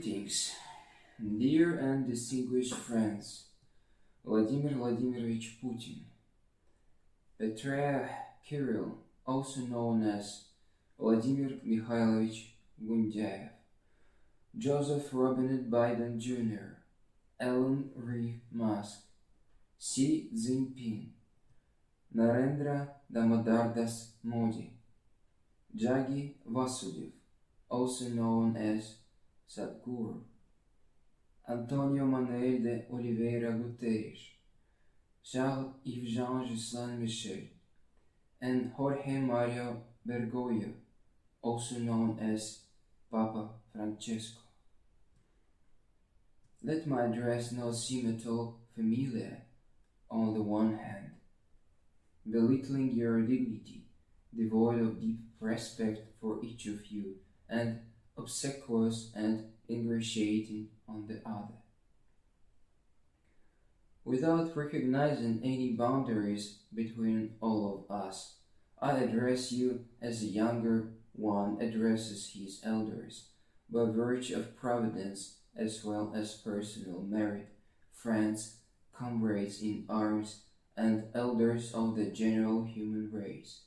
Greetings, dear and distinguished friends. Vladimir Vladimirovich Putin, Patriarch Kirill, also known as Vladimir Mikhailovich Gundyaev, Joseph Robinette Biden Jr., Elon Reeve Musk, Xi Jinping, Narendra Damodar Das Modi, Jagi Vasudev, also known as Sadhguru, Antonio Manuel de Oliveira Guterres, Charles-Yves Jean Gislain Michel, and Jorge Mario Bergoglio, also known as Papa Francesco. Let my address not seem at all familiar on the one hand, belittling your dignity, devoid of deep respect for each of you, and obsequious and ingratiating on the other. Without recognizing any boundaries between all of us, I address you as a younger one addresses his elders, by virtue of providence as well as personal merit, friends, comrades in arms, and elders of the general human race,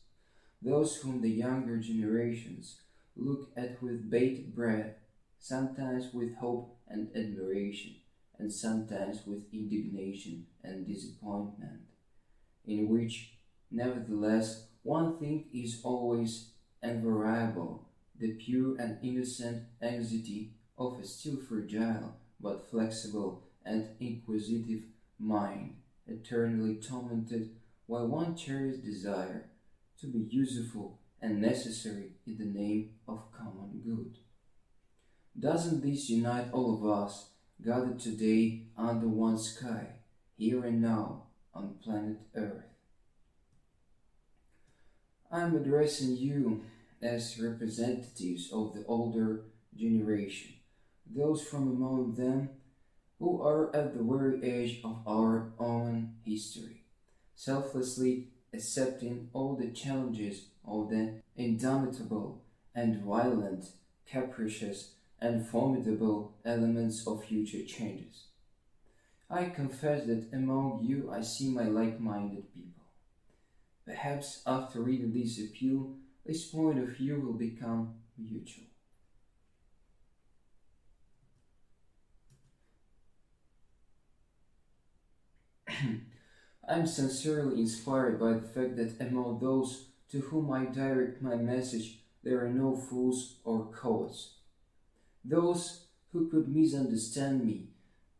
those whom the younger generations look at with bated breath, sometimes with hope and admiration, and sometimes with indignation and disappointment, in which, nevertheless, one thing is always invariable, the pure and innocent anxiety of a still fragile but flexible and inquisitive mind, eternally tormented by one cherished desire to be useful and necessary in the name of common good. Doesn't this unite all of us, gathered today under one sky, here and now, on planet Earth? I am addressing you as representatives of the older generation, those from among them who are at the very edge of our own history, selflessly accepting all the challenges of the indomitable and violent, capricious and formidable elements of future changes. I confess that among you I see my like-minded people. Perhaps after reading this appeal, this point of view will become mutual. I am sincerely inspired by the fact that among those to whom I direct my message, there are no fools or cowards. Those who could misunderstand me.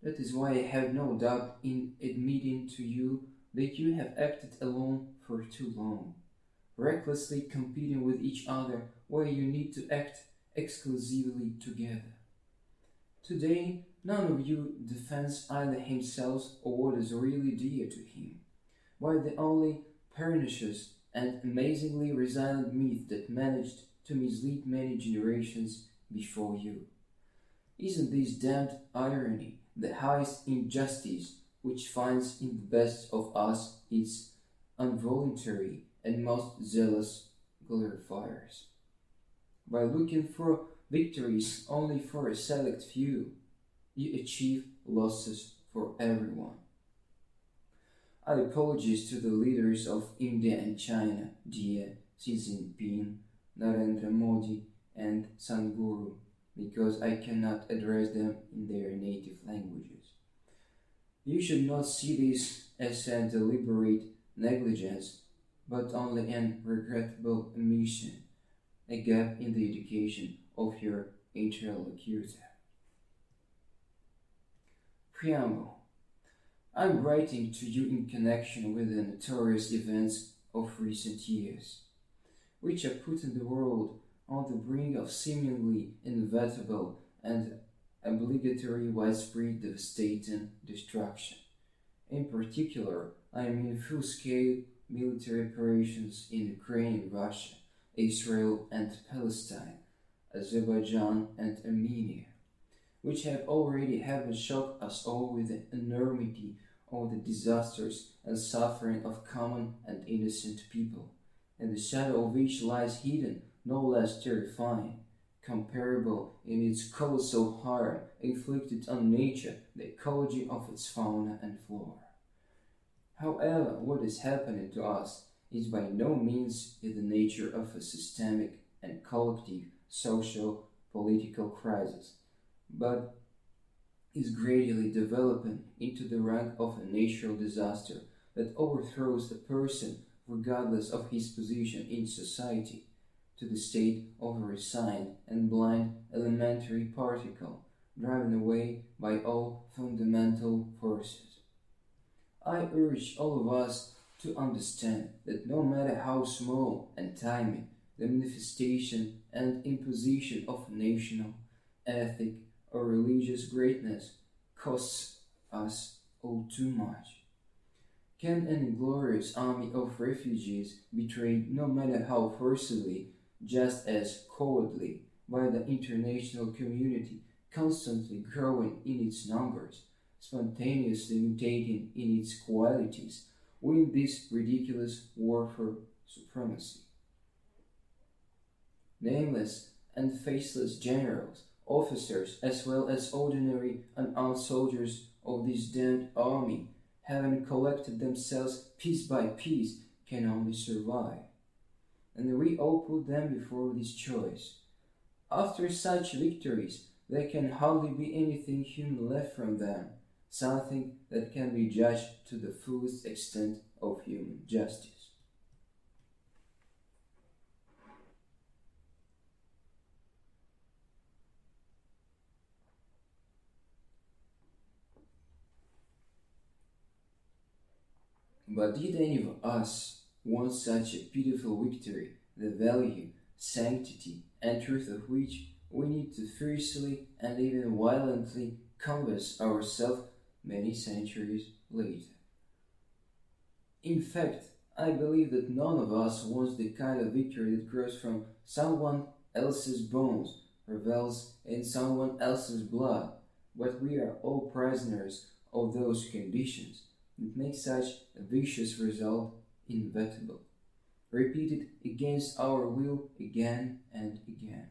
That is why I have no doubt in admitting to you that you have acted alone for too long, recklessly competing with each other where you need to act exclusively together. Today, none of you defends either himself or what is really dear to him, while the only pernicious and amazingly resilient myth that managed to mislead many generations before you. Isn't this damned irony the highest injustice which finds in the best of us its involuntary and most zealous glorifiers? By looking for victories only for a select few, you achieve losses for everyone. I apologize to the leaders of India and China, dear Xi Jinping, Narendra Modi, and Sadhguru, because I cannot address them in their native languages. You should not see this as a deliberate negligence, but only an regrettable omission, a gap in the education of your interlocutor. Preamble. I am writing to you in connection with the notorious events of recent years, which have put in the world on the brink of seemingly inevitable and obligatory widespread devastating destruction. In particular, I mean full-scale military operations in Ukraine and Russia, Israel and Palestine, Azerbaijan and Armenia, which have already shocked us all with the enormity of the disasters and suffering of common and innocent people, and the shadow of which lies hidden no less terrifying, comparable in its colossal harm inflicted on nature, the ecology of its fauna and flora. However, what is happening to us is by no means in the nature of a systemic and collective social political crisis, but is gradually developing into the rank of a natural disaster that overthrows a person regardless of his position in society, to the state of a resigned and blind elementary particle, driven away by all fundamental forces. I urge all of us to understand that no matter how small and tiny the manifestation and imposition of national, ethnic, or religious greatness costs us all too much. Can an inglorious army of refugees betrayed no matter how forcibly, just as cowardly, by the international community constantly growing in its numbers, spontaneously mutating in its qualities, win this ridiculous war for supremacy? Nameless and faceless generals, officers, as well as ordinary unarmed soldiers of this damned army, having collected themselves piece by piece, can only survive. And we all put them before this choice. After such victories, there can hardly be anything human left from them, something that can be judged to the fullest extent of human justice. But did any of us want such a pitiful victory, the value, sanctity, and truth of which we need to fiercely and even violently convince ourselves many centuries later? In fact, I believe that none of us wants the kind of victory that grows from someone else's bones, revels in someone else's blood, but we are all prisoners of those conditions that make such a vicious result inevitable, repeated against our will again and again.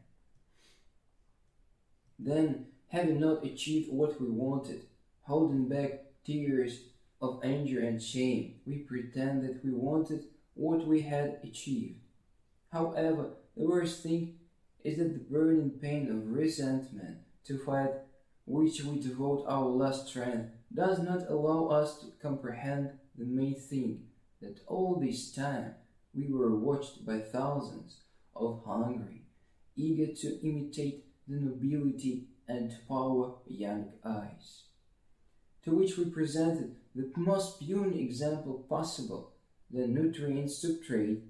Then, having not achieved what we wanted, holding back tears of anger and shame, we pretend that we wanted what we had achieved. However, the worst thing is that the burning pain of resentment to fight which we devote our last strength does not allow us to comprehend the main thing, that all this time we were watched by thousands of hungry, eager to imitate the nobility and power young eyes, to which we presented the most puny example possible, the nutrient substrate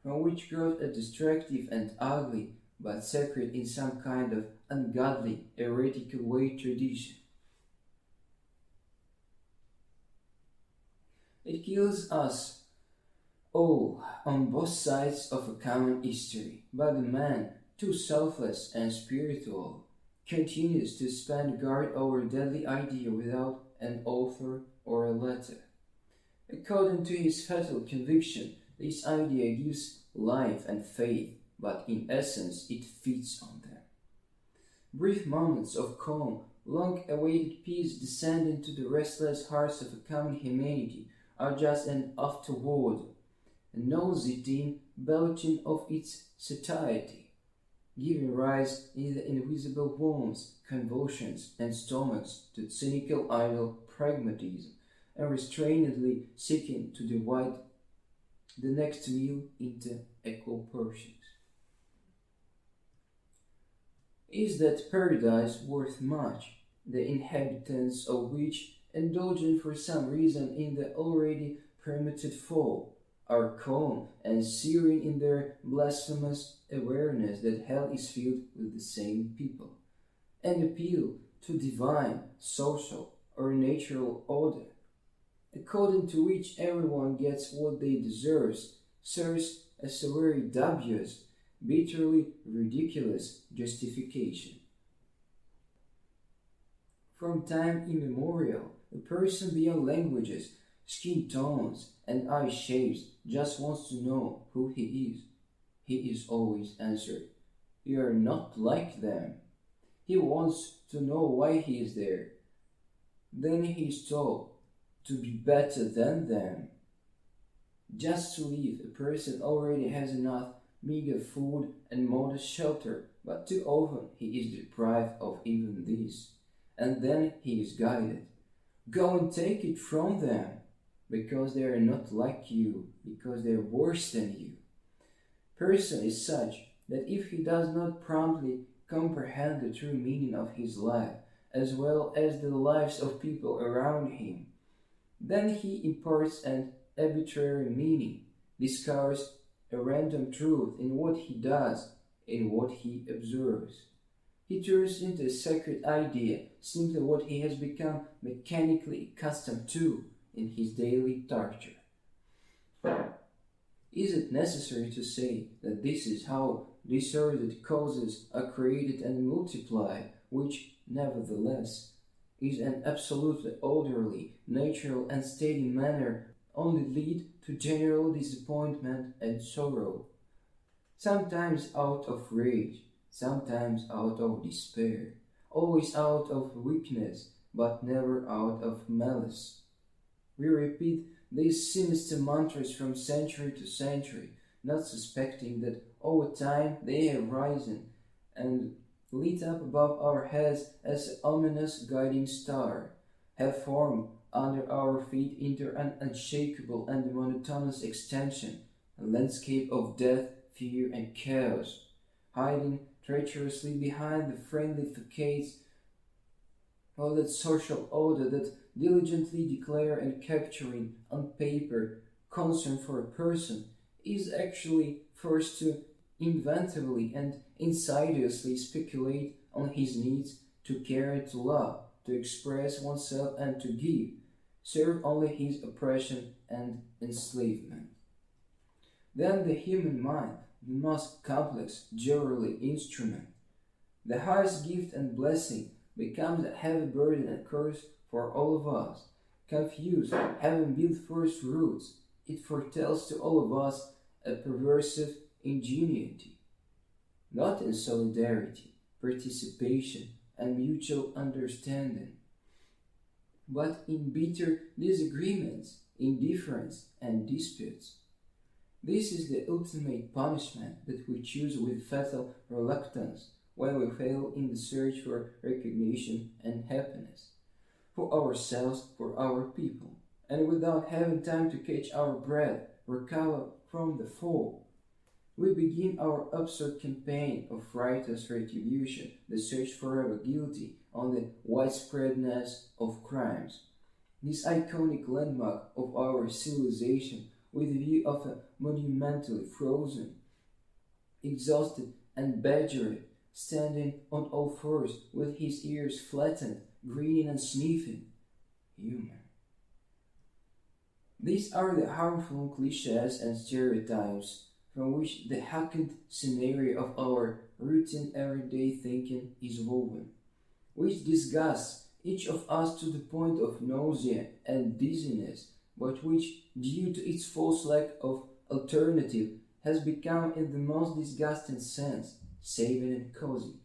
from which grows a destructive and ugly, but sacred in some kind of ungodly, heretical way tradition. It kills us all on both sides of a common history, but the man, too selfless and spiritual, continues to stand guard over a deadly idea without an author or a letter. According to his fatal conviction, this idea gives life and faith, but in essence it feeds on them. Brief moments of calm, long-awaited peace descend into the restless hearts of a common humanity are just an afterword, a nauseating belching of its satiety, giving rise in the invisible wounds, convulsions, and stomachs to cynical idle pragmatism, and restrainedly seeking to divide the next meal into equal portions. Is that paradise worth much, the inhabitants of which, indulging for some reason in the already permitted fall, are calm and serene in their blasphemous awareness that hell is filled with the same people, and appeal to divine, social, or natural order, according to which everyone gets what they deserve, serves as a very dubious, bitterly ridiculous justification. From time immemorial, a person beyond languages, skin tones, and eye shapes just wants to know who he is. He is always answered, you are not like them. He wants to know why he is there. Then he is told to be better than them. Just to live, a person already has enough meager food and modest shelter, but too often he is deprived of even this. And then he is guided. Go and take it from them, because they are not like you, because they are worse than you. Person is such that if he does not promptly comprehend the true meaning of his life, as well as the lives of people around him, then he imparts an arbitrary meaning, discovers a random truth in what he does, in what he observes. He turns into a sacred idea simply what he has become mechanically accustomed to in his daily torture. Is it necessary to say that this is how disordered causes are created and multiplied, which, nevertheless, is an absolutely orderly, natural, and steady manner, only lead to general disappointment and sorrow, sometimes out of rage, sometimes out of despair, always out of weakness, but never out of malice. We repeat these sinister mantras from century to century, not suspecting that over time they have risen and lit up above our heads as an ominous guiding star, have formed under our feet into an unshakable and monotonous extension, a landscape of death, fear, and chaos, hiding treacherously behind the friendly facades of that social order that diligently declare and capturing on paper concern for a person is actually forced to inventively and insidiously speculate on his needs to care, to love, to express oneself, and to give, serve only his oppression and enslavement. Then the human mind, the most complex jewelry instrument, the highest gift and blessing, becomes a heavy burden and curse for all of us. Confused, having built first roots, it foretells to all of us a perversive ingenuity, not in solidarity, participation, and mutual understanding, but in bitter disagreements, indifference, and disputes. This is the ultimate punishment that we choose with fatal reluctance when we fail in the search for recognition and happiness, for ourselves, for our people, and without having time to catch our breath, recover from the fall. We begin our absurd campaign of righteous retribution, the search forever guilty on the widespreadness of crimes. This iconic landmark of our civilization, with the view of a monumentally frozen, exhausted, and badgered, standing on all fours with his ears flattened, grinning and sniffing, human. These are the harmful cliches and stereotypes from which the hackneyed scenario of our routine everyday thinking is woven, which disgusts each of us to the point of nausea and dizziness, but which, due to its false lack of alternative, has become in the most disgusting sense saving and cozy.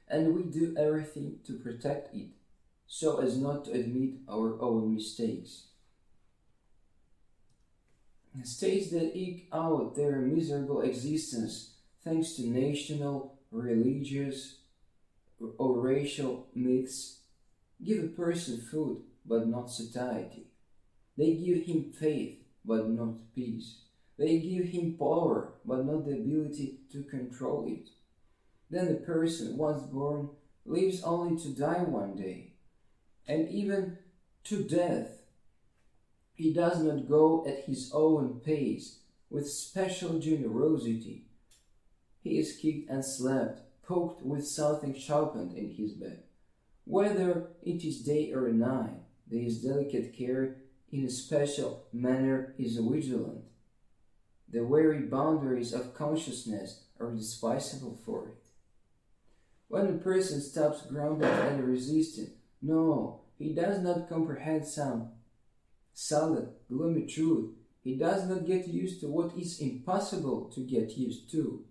And we do everything to protect it, so as not to admit our own mistakes. States that eke out their miserable existence thanks to national, religious, or racial myths give a person food but not satiety. They give him faith but not peace. They give him power but not the ability to control it. Then the person, once born, lives only to die one day, and even to death. He does not go at his own pace, with special generosity. He is kicked and slapped, poked with something sharpened in his back. Whether it is day or night, this delicate care in a special manner is vigilant. The very boundaries of consciousness are despicable for it. When a person stops grounded and resisting, no, he does not comprehend some solid, gloomy truth. He does not get used to what is impossible to get used to.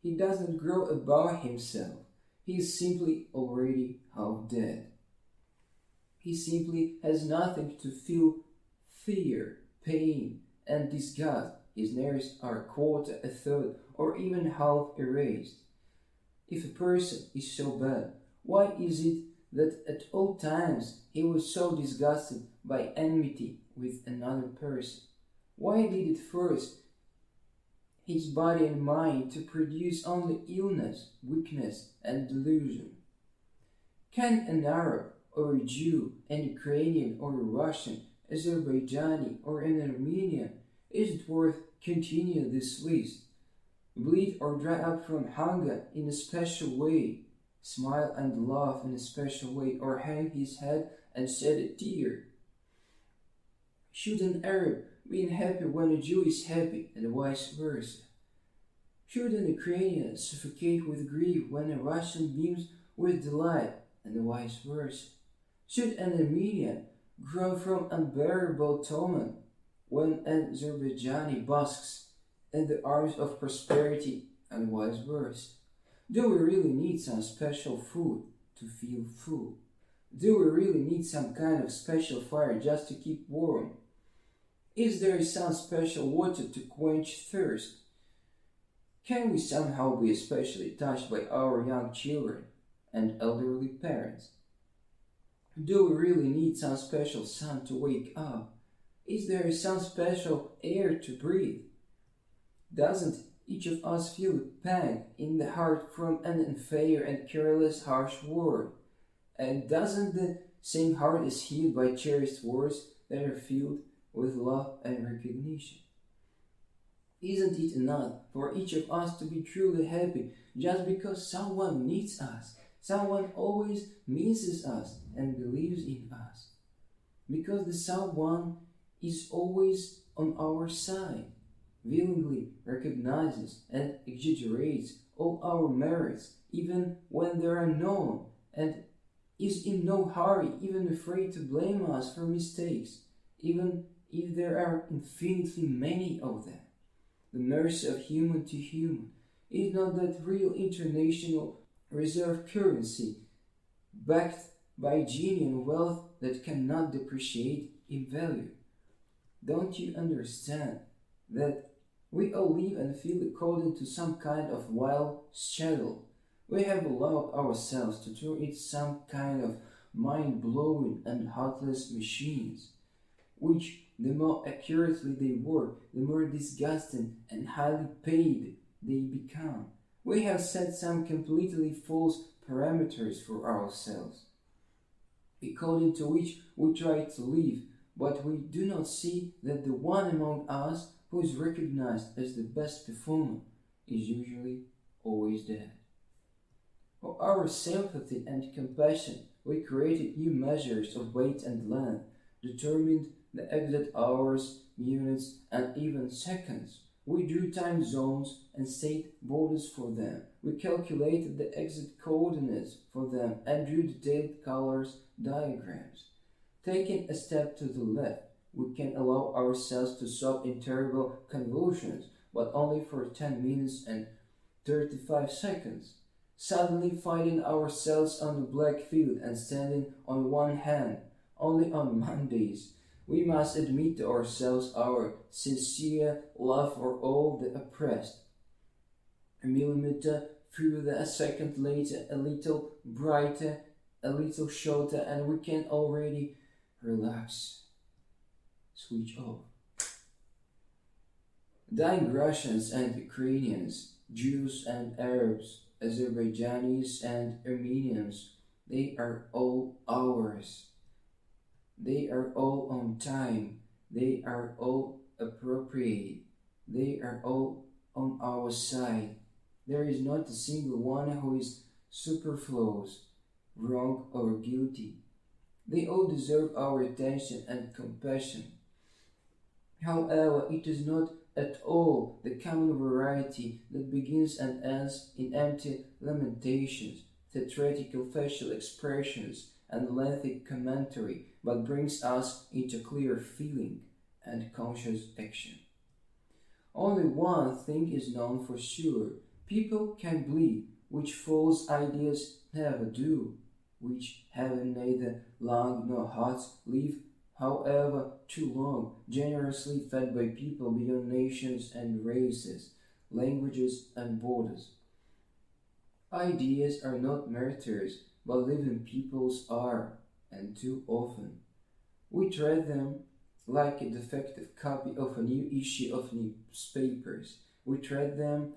He doesn't grow about himself. He is simply already half dead. He simply has nothing to feel fear, pain, and disgust. His nerves are quarter, a third, or even half erased. If a person is so bad, why is it that at all times he was so disgusted by enmity with another person? Why did it force his body and mind to produce only illness, weakness, and delusion? Can an Arab or a Jew, an Ukrainian or a Russian, Azerbaijani or an Armenian, is it worth continue this list? Bleed or dry up from hunger in a special way, smile and laugh in a special way, or hang his head and shed a tear? Should an Arab be happy when a Jew is happy, and vice versa? Should an Ukrainian suffocate with grief when a Russian beams with delight, and vice versa? Should an Armenian groan from unbearable torment when an Azerbaijani basks in the arms of prosperity, and vice versa? Do we really need some special food to feel full? Do we really need some kind of special fire just to keep warm? Is there some special water to quench thirst? Can we somehow be especially touched by our young children and elderly parents? Do we really need some special sun to wake up? Is there some special air to breathe? Doesn't each of us feel a pang in the heart from an unfair and careless harsh word? And doesn't the same heart is healed by cherished words that are filled with love and recognition? Isn't it enough for each of us to be truly happy just because someone needs us? Someone always misses us and believes in us. Because the someone is always on our side, willingly recognizes and exaggerates all our merits, even when they are known, and is in no hurry, even afraid to blame us for mistakes, even if there are infinitely many of them. The mercy of human to human is not that real international reserve currency, backed by genuine wealth that cannot depreciate in value. Don't you understand that we all live and feel according to some kind of wild schedule? We have allowed ourselves to turn it some kind of mind-blowing and heartless machines, which the more accurately they work, the more disgusting and highly paid they become. We have set some completely false parameters for ourselves, according to which we try to live, but we do not see that the one among us who is recognized as the best performer is usually always dead. For our sympathy and compassion, we created new measures of weight and length, determined the exact hours, minutes, and even seconds. We drew time zones and state borders for them. We calculated the exact coordinates for them and drew detailed colors diagrams. Taking a step to the left, we can allow ourselves to sob in terrible convulsions, but only for 10 minutes and 35 seconds. Suddenly finding ourselves on the black field and standing on one hand, only on Mondays. We must admit to ourselves our sincere love for all the oppressed. A millimeter further, a second later, a little brighter, a little shorter, and we can already relax, switch off. Dying Russians and Ukrainians, Jews and Arabs, Azerbaijanis and Armenians, they are all ours. They are all on time. They are all appropriate. They are all on our side. There is not a single one who is superfluous, wrong, or guilty. They all deserve our attention and compassion. However, it is not at all the common variety that begins and ends in empty lamentations, theatrical facial expressions, and lengthy commentary, but brings us into clear feeling and conscious action. Only one thing is known for sure, People can bleed, which false ideas never do, which having neither lung nor heart live, however too long, generously fed by people beyond nations and races, languages and borders. Ideas are not martyrs, but living peoples are, and too often. We treat them like a defective copy of a new issue of newspapers. We treat them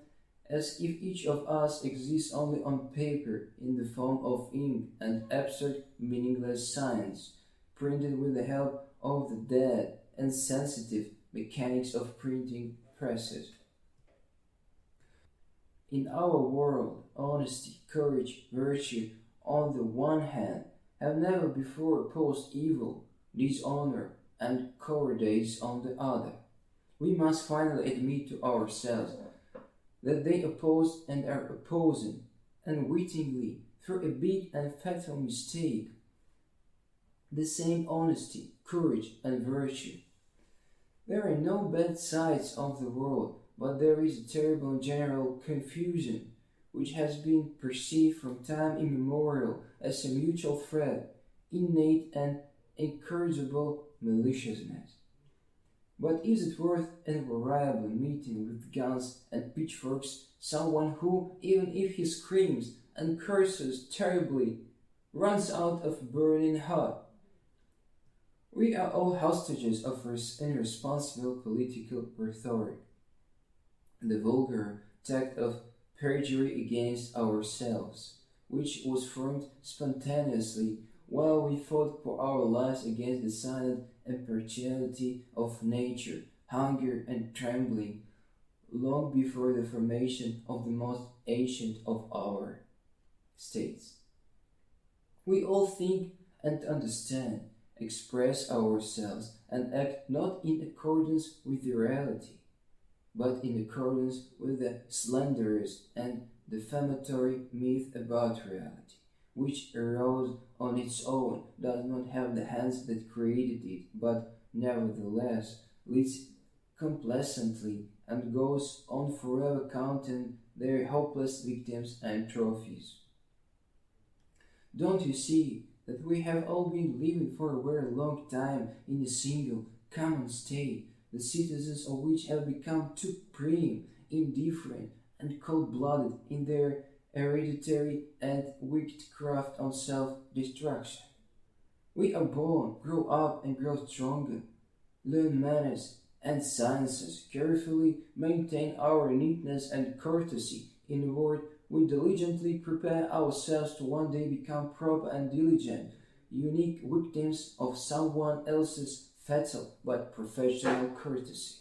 as if each of us exists only on paper in the form of ink and abstract, meaningless science, printed with the help of the dead and sensitive mechanics of printing presses. In our world, honesty, courage, virtue, on the one hand, have never before opposed evil, dishonor, and cowardice on the other. We must finally admit to ourselves that they oppose and are opposing, unwittingly, through a big and fatal mistake, the same honesty, courage, and virtue. There are no bad sides of the world, but there is a terrible general confusion, which has been perceived from time immemorial as a mutual threat, innate and incorrigible maliciousness. But is it worth invariably meeting with guns and pitchforks someone who, even if he screams and curses terribly, runs out of burning hot? We are all hostages of irresponsible political rhetoric, the vulgar tact of perjury against ourselves, which was formed spontaneously while we fought for our lives against the silent impartiality of nature, hunger and trembling, long before the formation of the most ancient of our states. We all think and understand, express ourselves, and act not in accordance with the reality, but in accordance with the slanderous and defamatory myth about reality, which arose on its own, does not have the hands that created it, but nevertheless leads complacently and goes on forever counting their hopeless victims and trophies. Don't you see that we have all been living for a very long time in a single, common state, the citizens of which have become too prim, indifferent, and cold-blooded in their hereditary and wicked craft on self-destruction? We are born, grow up, and grow stronger, learn manners and sciences, carefully maintain our neatness and courtesy. In a word, we diligently prepare ourselves to one day become proper and diligent, unique victims of someone else's fatal but professional courtesy.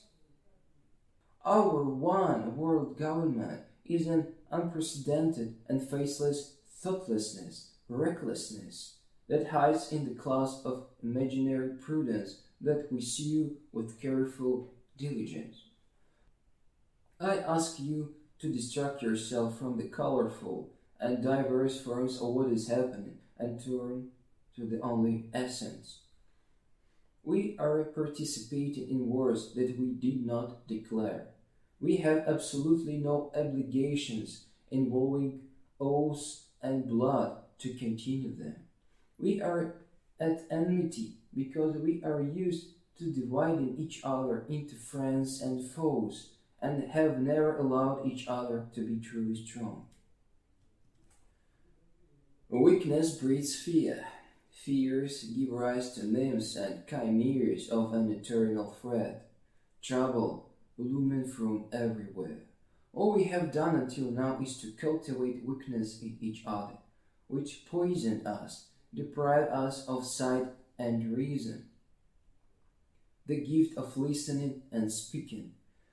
Our one world government is an unprecedented and faceless thoughtlessness, recklessness, that hides in the class of imaginary prudence that we sue with careful diligence. I ask you to distract yourself from the colorful and diverse forms of what is happening and turn to the only essence. We are participating in wars that we did not declare. We have absolutely no obligations involving oaths and blood to continue them. We are at enmity because we are used to dividing each other into friends and foes, and have never allowed each other to be truly strong. Weakness breeds fear. Fears give rise to names and chimeras of an eternal threat. Trouble looming from everywhere. All we have done until now is to cultivate weakness in each other, which poison us, deprive us of sight and reason, the gift of listening and speaking.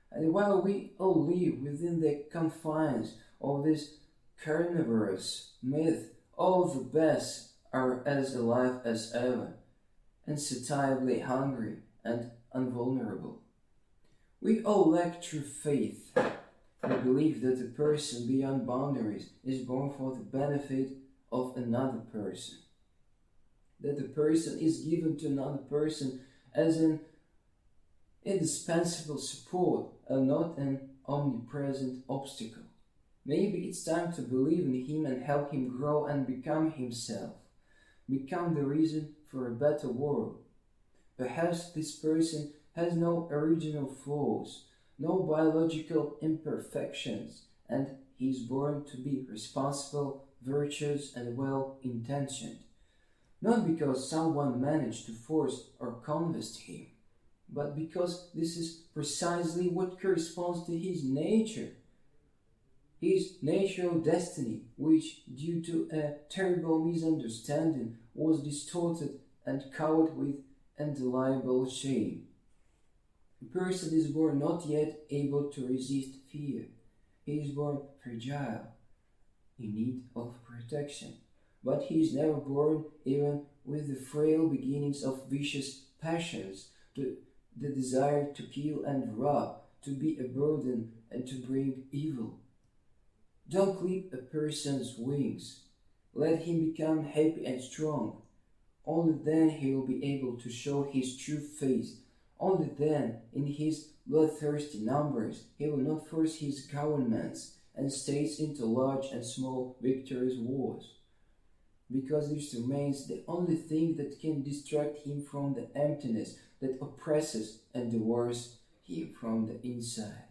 And while we all live within the confines of this carnivorous myth, all the best are as alive as ever, insatiably hungry and invulnerable. We all lack true faith. We believe that a person beyond boundaries is born for the benefit of another person, that the person is given to another person as an indispensable support and not an omnipresent obstacle. Maybe it's time to believe in him and help him grow and become himself. Become the reason for a better world. Perhaps this person has no original flaws, no biological imperfections, and he is born to be responsible, virtuous, and well-intentioned. Not because someone managed to force or convince him, but because this is precisely what corresponds to his nature. His natural destiny, which, due to a terrible misunderstanding, was distorted and covered with indelible shame. A person is born not yet able to resist fear. He is born fragile, in need of protection. But he is never born even with the frail beginnings of vicious passions, the desire to kill and rob, to be a burden and to bring evil. Don't clip a person's wings. Let him become happy and strong. Only then he will be able to show his true face. Only then, in his bloodthirsty numbers, he will not force his governments and states into large and small victorious wars. Because this remains the only thing that can distract him from the emptiness that oppresses and devours him from the inside.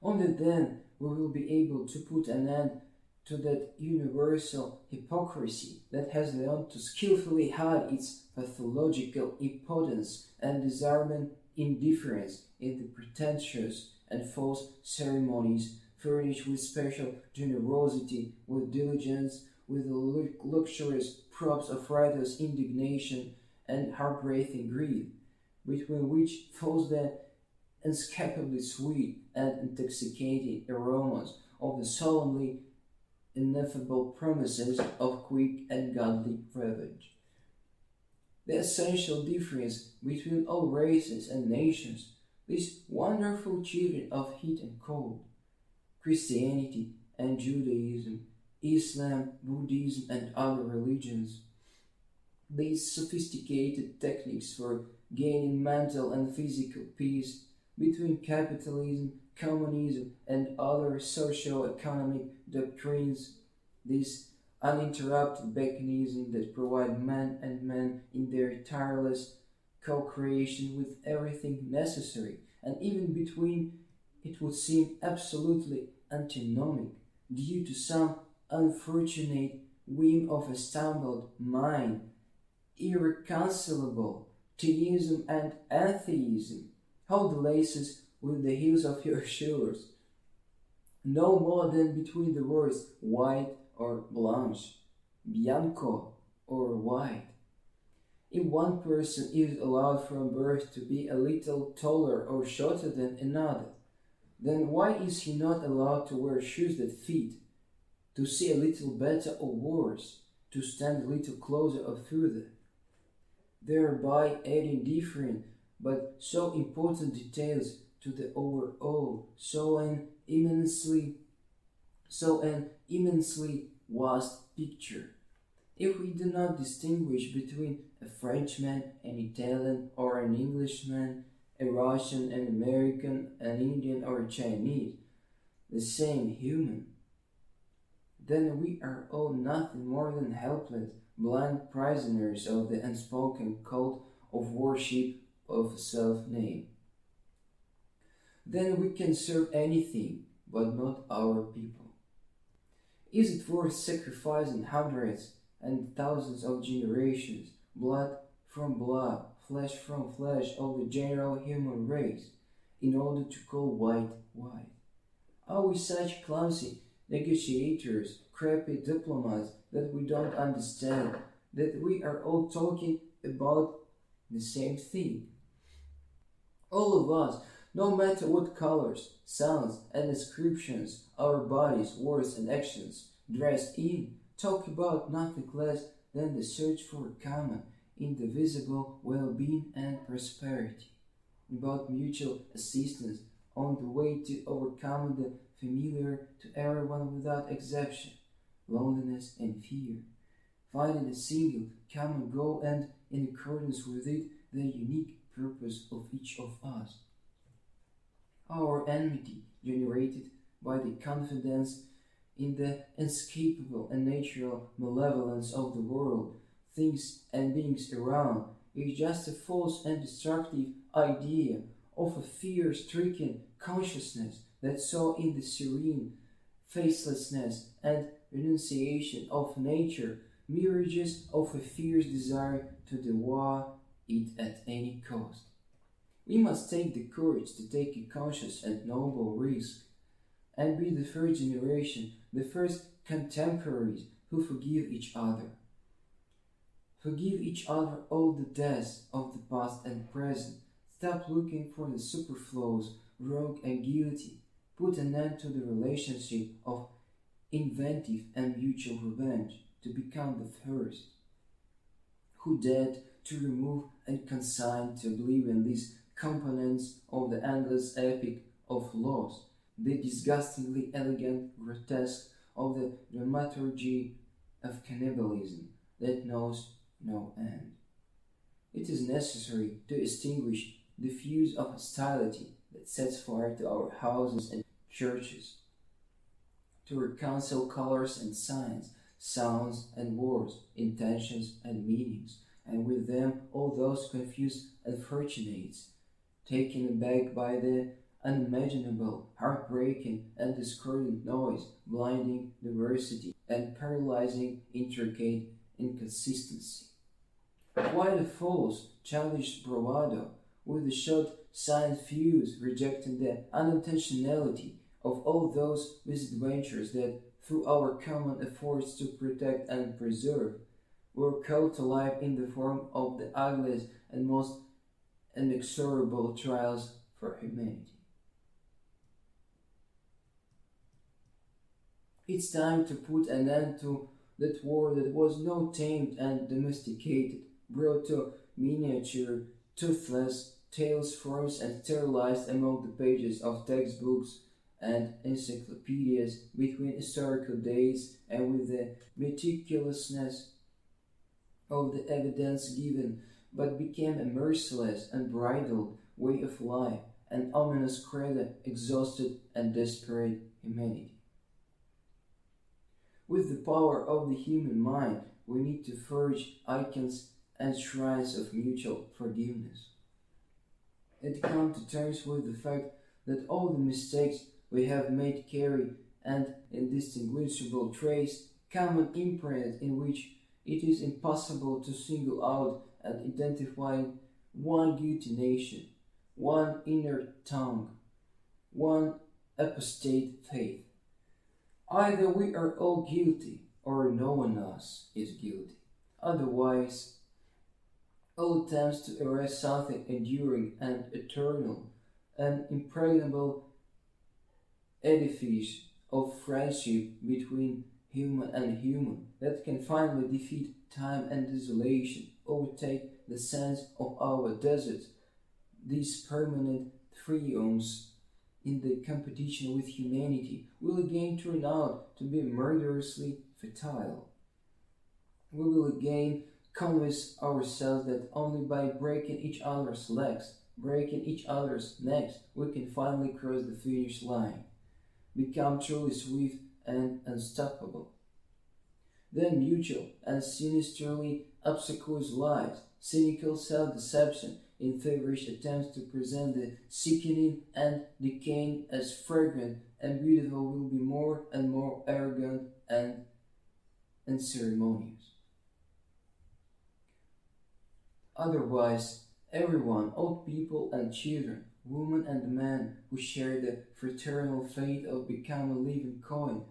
Only then we will be able to put an end to that universal hypocrisy that has learned to skillfully hide its pathological impotence and disarming indifference in the pretentious and false ceremonies furnished with special generosity, with diligence, with the luxurious props of righteous indignation and heart-breaking greed, between which falls the unescapably sweet and intoxicating aromas of the solemnly ineffable promises of quick and godly revenge. The essential difference between all races and nations, these wonderful children of heat and cold, Christianity and Judaism, Islam, Buddhism, and other religions, these sophisticated techniques for gaining mental and physical peace between capitalism, communism, and other socio-economic doctrines, this uninterrupted mechanism that provide man and man in their tireless co-creation with everything necessary, and even between, it would seem absolutely antinomic, due to some unfortunate whim of a stumbled mind, irreconcilable theism and atheism. Hold the laces with the heels of your shoes, no more than between the words white or blanche, bianco or white. If one person is allowed from birth to be a little taller or shorter than another, then why is he not allowed to wear shoes that fit, to see a little better or worse, to stand a little closer or further, thereby adding different but so important details to the overall, so an immensely vast picture? If we do not distinguish between a Frenchman, an Italian, or an Englishman, a Russian, an American, an Indian, or a Chinese, the same human, then we are all nothing more than helpless, blind prisoners of the unspoken cult of worship of self-name. Then we can serve anything, but not our people. Is it worth sacrificing hundreds and thousands of generations, blood from blood, flesh from flesh of the general human race, in order to call white white? Are we such clumsy negotiators, crappy diplomats, that we don't understand that we are all talking about the same thing? All of us, no matter what colors, sounds, and descriptions our bodies, words, and actions dressed in, talk about nothing less than the search for common, indivisible well-being and prosperity, about mutual assistance on the way to overcome the familiar to everyone without exception, loneliness and fear, finding a single common goal and, in accordance with it, the unique purpose of each of us. Our enmity, generated by the confidence in the inescapable and natural malevolence of the world, things and beings around, is just a false and destructive idea of a fear-stricken consciousness that saw in the serene facelessness and renunciation of nature mirages of a fierce desire to devour it at any cost. We must take the courage to take a conscious and noble risk, and be the first generation, the first contemporaries who forgive each other. Forgive each other all the deaths of the past and present. Stop looking for the superfluous, rogue and guilty. Put an end to the relationship of inventive and mutual revenge to become the first who dared to remove and consign to oblivion these components of the endless epic of loss, the disgustingly elegant grotesque of the dramaturgy of cannibalism that knows no end. It is necessary to extinguish the fuse of hostility that sets fire to our houses and churches, to reconcile colors and signs, sounds and words, intentions and meanings, and with them all those confused unfortunates, taken aback by the unimaginable, heartbreaking and discordant noise, blinding diversity and paralyzing intricate inconsistency. Why the false, childish bravado, with the short silent fuse, rejecting the unintentionality of all those misadventures that, through our common efforts to protect and preserve, were called to life in the form of the ugliest and most inexorable trials for humanity. It's time to put an end to that war that was not tamed and domesticated, brought to miniature, toothless tales forms and sterilized among the pages of textbooks and encyclopedias between historical days, and with the meticulousness of the evidence given, but became a merciless, unbridled way of life, an ominous credo exhausted and desperate humanity. With the power of the human mind, we need to forge icons and shrines of mutual forgiveness, and come to terms with the fact that all the mistakes we have made carry an indistinguishable trace, common imprint in which it is impossible to single out and identify one guilty nation, one inner tongue, one apostate faith. Either we are all guilty, or no one else is guilty. Otherwise, all attempts to erase something enduring and eternal, an impregnable edifice of friendship between human and human, that can finally defeat time and desolation, overtake the sands of our deserts, these permanent triumphs in the competition with humanity will again turn out to be murderously futile. We will again convince ourselves that only by breaking each other's legs, breaking each other's necks, we can finally cross the finish line, become truly swift and unstoppable. Then mutual and sinisterly obsequious lies, cynical self-deception in feverish attempts to present the sickening and decaying as fragrant and beautiful will be more and more arrogant and unceremonious. Otherwise, everyone, old people and children, women and men who share the fraternal fate of becoming a living coin,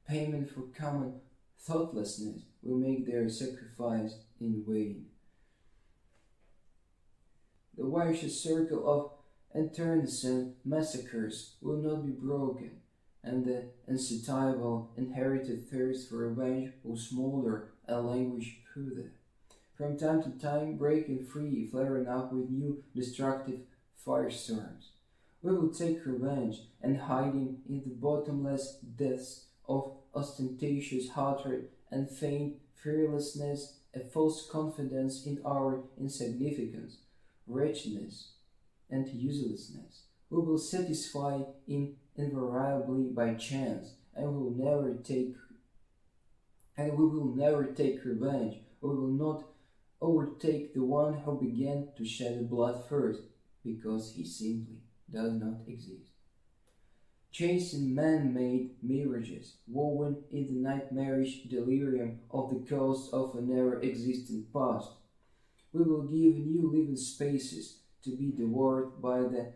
payment for common thoughtlessness, will make their sacrifice in vain. The vicious circle of internecine massacres will not be broken, and the insatiable inherited thirst for revenge will smolder and languish further, from time to time breaking free, flaring up with new destructive firestorms. We will take revenge, and hiding in the bottomless depths of ostentatious hatred and feigned fearlessness, a false confidence in our insignificance, wretchedness, and uselessness, we will satisfy in invariably by chance, and we will never take revenge. We will not overtake the one who began to shed blood first, because he simply does not exist. Chasing man-made mirages, woven in the nightmarish delirium of the ghosts of a never-existent past, we will give new living spaces to be devoured by the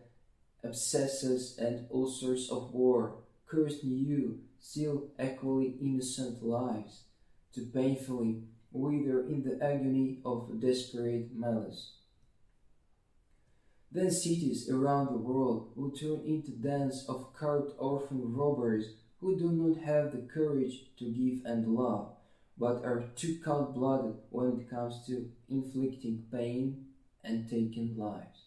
abscesses and ulcers of war, curse new, still equally innocent lives, to painfully wither in the agony of desperate malice. Then cities around the world will turn into dens of carved orphan robbers who do not have the courage to give and love, but are too cold-blooded when it comes to inflicting pain and taking lives.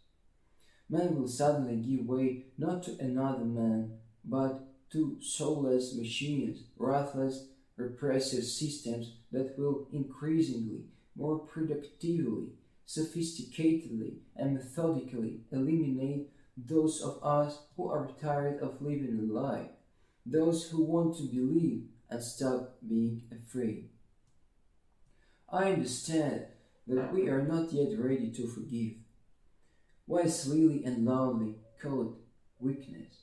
Man will suddenly give way not to another man, but to soulless machines, ruthless, repressive systems that will increasingly, more productively, sophisticatedly, and methodically eliminate those of us who are tired of living a lie, those who want to believe and stop being afraid. I understand that we are not yet ready to forgive. Why slowly and loudly call it weakness?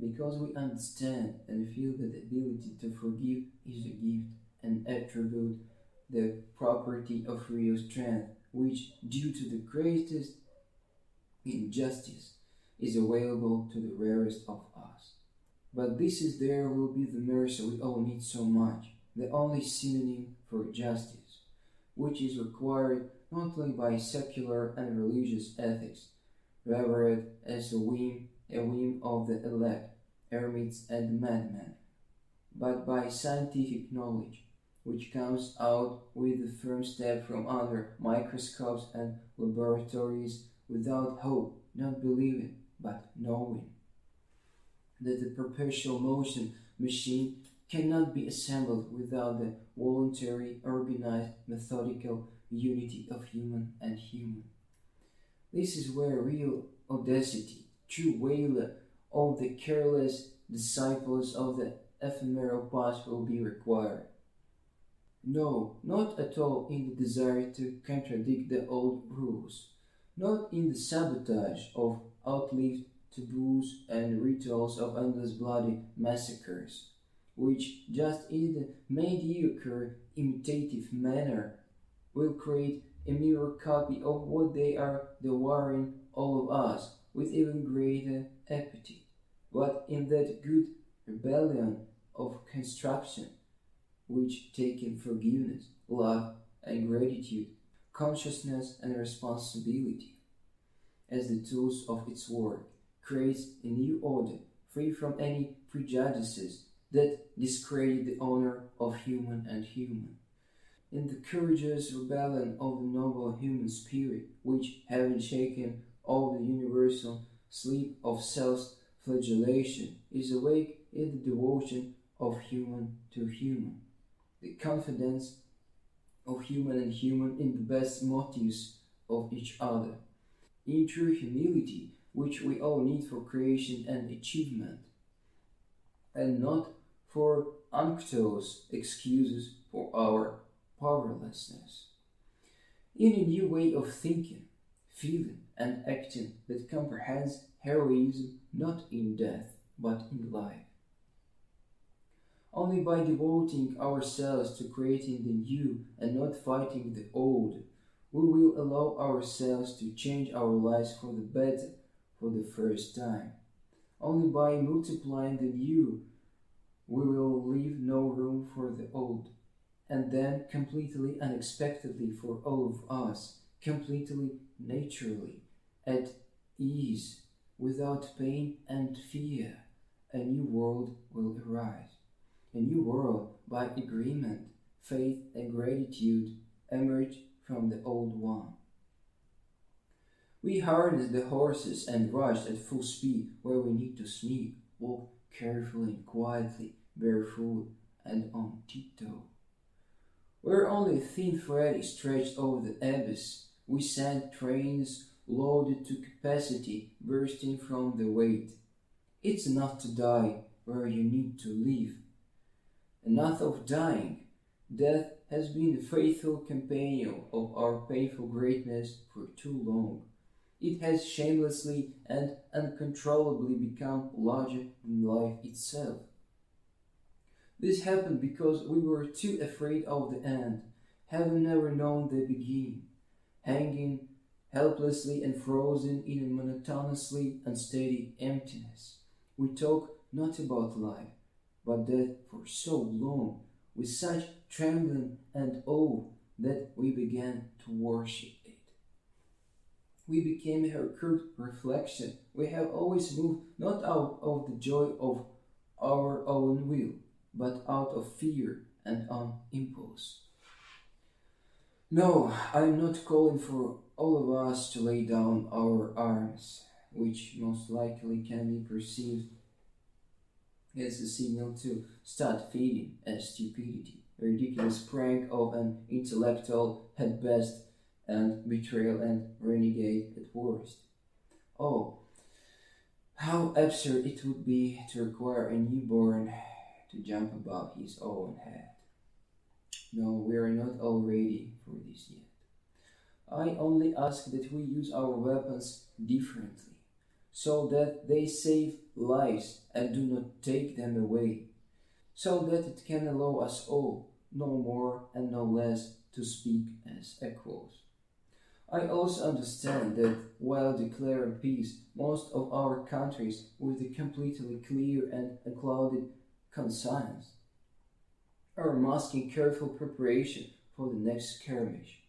Because we understand and feel that the ability to forgive is a gift, an attribute, the property of real strength, which, due to the greatest injustice, is available to the rarest of us. But this is there will be the mercy we all need so much, the only synonym for justice, which is required not only by secular and religious ethics, revered as a whim of the elect, eremites and madmen, but by scientific knowledge, which comes out with the firm step from under microscopes and laboratories without hope, not believing, but knowing that the perpetual motion machine cannot be assembled without the voluntary, organized, methodical unity of human and human. This is where real audacity, true valor of the careless disciples of the ephemeral past will be required. No, not at all in the desire to contradict the old rules, not in the sabotage of outlived taboos and rituals of endless bloody massacres, which just in the mediocre imitative manner will create a mirror copy of what they are devouring all of us with even greater appetite, but in that good rebellion of construction which taking forgiveness, love, and gratitude, consciousness, and responsibility as the tools of its work, creates a new order free from any prejudices that discredit the honor of human and human. In the courageous rebellion of the noble human spirit, which, having shaken all the universal sleep of self-flagellation, is awake in the devotion of human to human, the confidence of human and human in the best motives of each other, in true humility which we all need for creation and achievement, and not for unctuous excuses for our powerlessness, in a new way of thinking, feeling, and acting that comprehends heroism not in death but in life. Only by devoting ourselves to creating the new and not fighting the old, we will allow ourselves to change our lives for the better for the first time. Only by multiplying the new, we will leave no room for the old, and then completely unexpectedly for all of us, completely naturally, at ease, without pain and fear, a new world will arise. A new world, by agreement, faith, and gratitude, emerge from the old one. We harness the horses and rush at full speed where we need to sneak, walk carefully and quietly, barefoot and on tiptoe. Where only a thin thread is stretched over the abyss, we send trains loaded to capacity bursting from the weight. It's enough to die where you need to live. Enough of dying. Death has been the faithful companion of our painful greatness for too long. It has shamelessly and uncontrollably become larger than life itself. This happened because we were too afraid of the end, having never known the beginning, hanging helplessly and frozen in a monotonously unsteady emptiness. We talk not about life, but death for so long, with such trembling and awe that we began to worship it. We became her curt reflection. We have always moved not out of the joy of our own will, but out of fear and on impulse. No, I am not calling for all of us to lay down our arms, which most likely can be perceived as a signal to start feeding as stupidity, a ridiculous prank of an intellectual at best and betrayal and renegade at worst. Oh, how absurd it would be to require a newborn to jump above his own head. No, we are not all ready for this yet. I only ask that we use our weapons differently, so that they save lives and do not take them away, so that it can allow us all, no more and no less, to speak as equals. I also understand that while declaring peace, most of our countries with a completely clear and unclouded conscience are masking careful preparation for the next skirmish.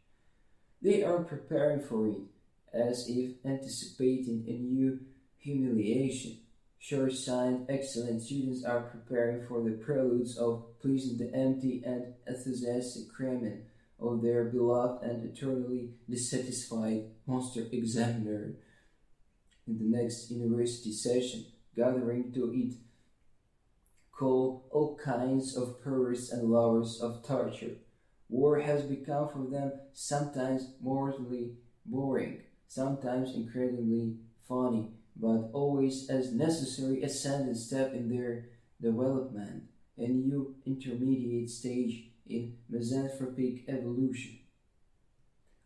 They are preparing for it as if anticipating a new humiliation. Sure-signed, excellent students are preparing for the preludes of pleasing the empty and enthusiastic Kremlin of their beloved and eternally dissatisfied monster examiner in the next university session, gathering to it call all kinds of perverts and lovers of torture. War has become for them sometimes mortally boring, sometimes incredibly funny, but always as necessary ascending step in their development, a new intermediate stage in misanthropic evolution.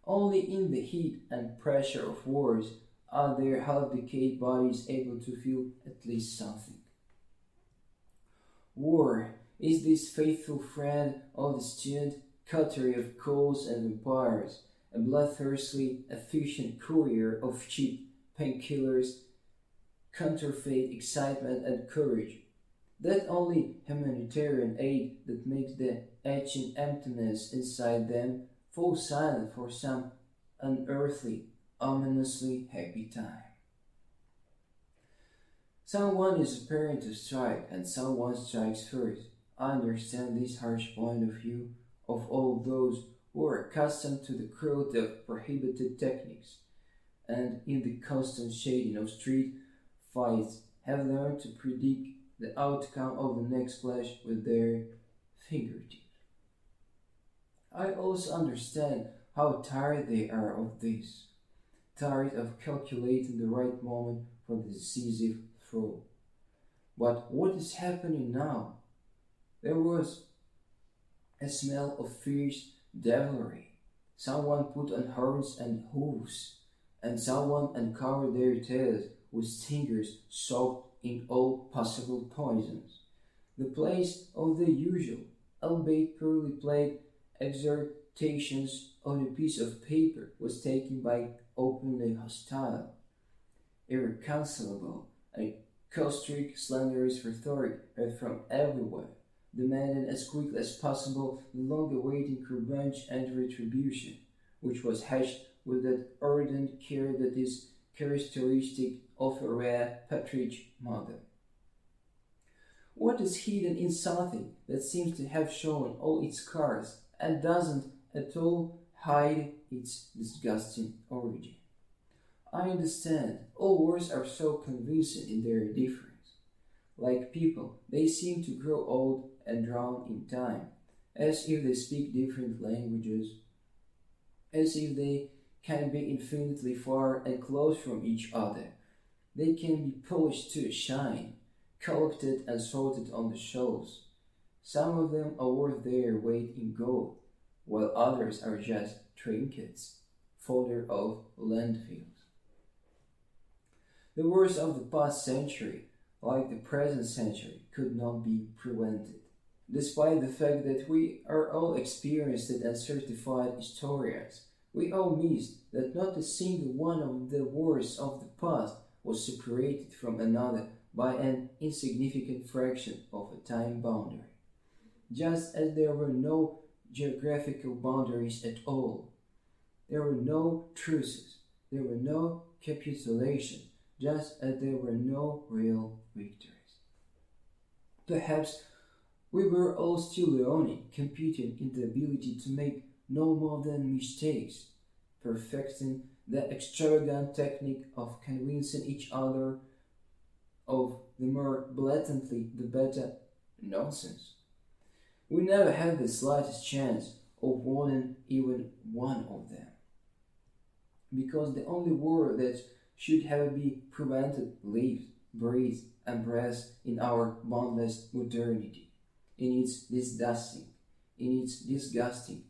Only in the heat and pressure of wars are their half-decayed bodies able to feel at least something. War is this faithful friend of the student coterie of coals and vampires, a bloodthirstily efficient courier of cheap painkillers, counterfeit excitement and courage. That only humanitarian aid that makes the etching emptiness inside them fall silent for some unearthly, ominously happy time. Someone is preparing to strike, and someone strikes first. I understand this harsh point of view of all those who are accustomed to the cruelty of prohibited techniques, and in the constant shading of street fights have learned to predict the outcome of the next clash with their fingertips. I also understand how tired they are of this, tired of calculating the right moment for the decisive throw. But what is happening now? There was a smell of fierce devilry. Someone put on horns and hooves, and someone uncovered their tails with stingers soaked in all possible poisons. The place of the usual, albeit poorly played, exhortations on a piece of paper was taken by openly hostile, irreconcilable, and caustic, slanderous rhetoric heard from everywhere, demanding as quickly as possible the long-awaited revenge and retribution, which was hatched with that ardent care that is characteristic of a rare Patriarch mother. What is hidden in something that seems to have shown all its scars and doesn't at all hide its disgusting origin? I understand, all words are so convincing in their difference. Like people, they seem to grow old and drown in time, as if they speak different languages, as if they can be infinitely far and close from each other, They can be polished to a shine, collected and sorted on the shelves. Some of them are worth their weight in gold, while others are just trinkets, fodder of landfills. The wars of the past century, like the present century, could not be prevented. Despite the fact that we are all experienced and certified historians, we all missed that not a single one of the wars of the past was separated from another by an insignificant fraction of a time boundary. Just as there were no geographical boundaries at all, there were no truces, there were no capitulations, just as there were no real victories. Perhaps we were all still learning, competing in the ability to make no more than mistakes, perfecting the extravagant technique of convincing each other of the more blatantly the better nonsense. We never had the slightest chance of winning even one of them, because the only war that should have been prevented lives, breathes, and breathes in our boundless modernity, in its disgusting, insidiously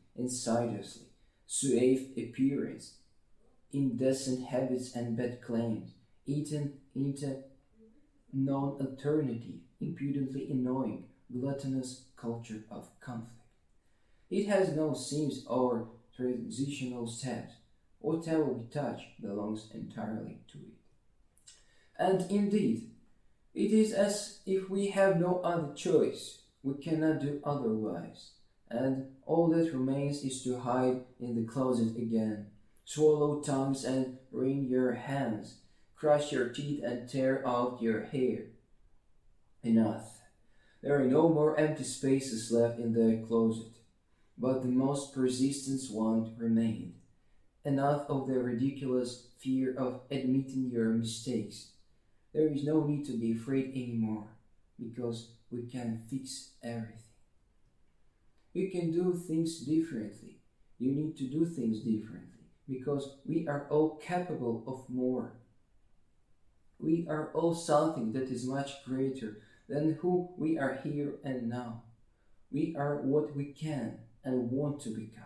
suave appearance, indecent habits and bad claims, eaten into non-alternative, impudently annoying, gluttonous culture of conflict. It has no seams or transitional steps. Whatever we touch belongs entirely to it. And indeed, it is as if we have no other choice. We cannot do otherwise. And all that remains is to hide in the closet again, swallow tongues and wring your hands, crush your teeth and tear out your hair. Enough. There are no more empty spaces left in the closet, but the most persistent one remained. Enough of the ridiculous fear of admitting your mistakes. There is no need to be afraid anymore, because we can fix everything. We can do things differently. You need to do things differently, because we are all capable of more. We are all something that is much greater than who we are here and now. We are what we can and want to become.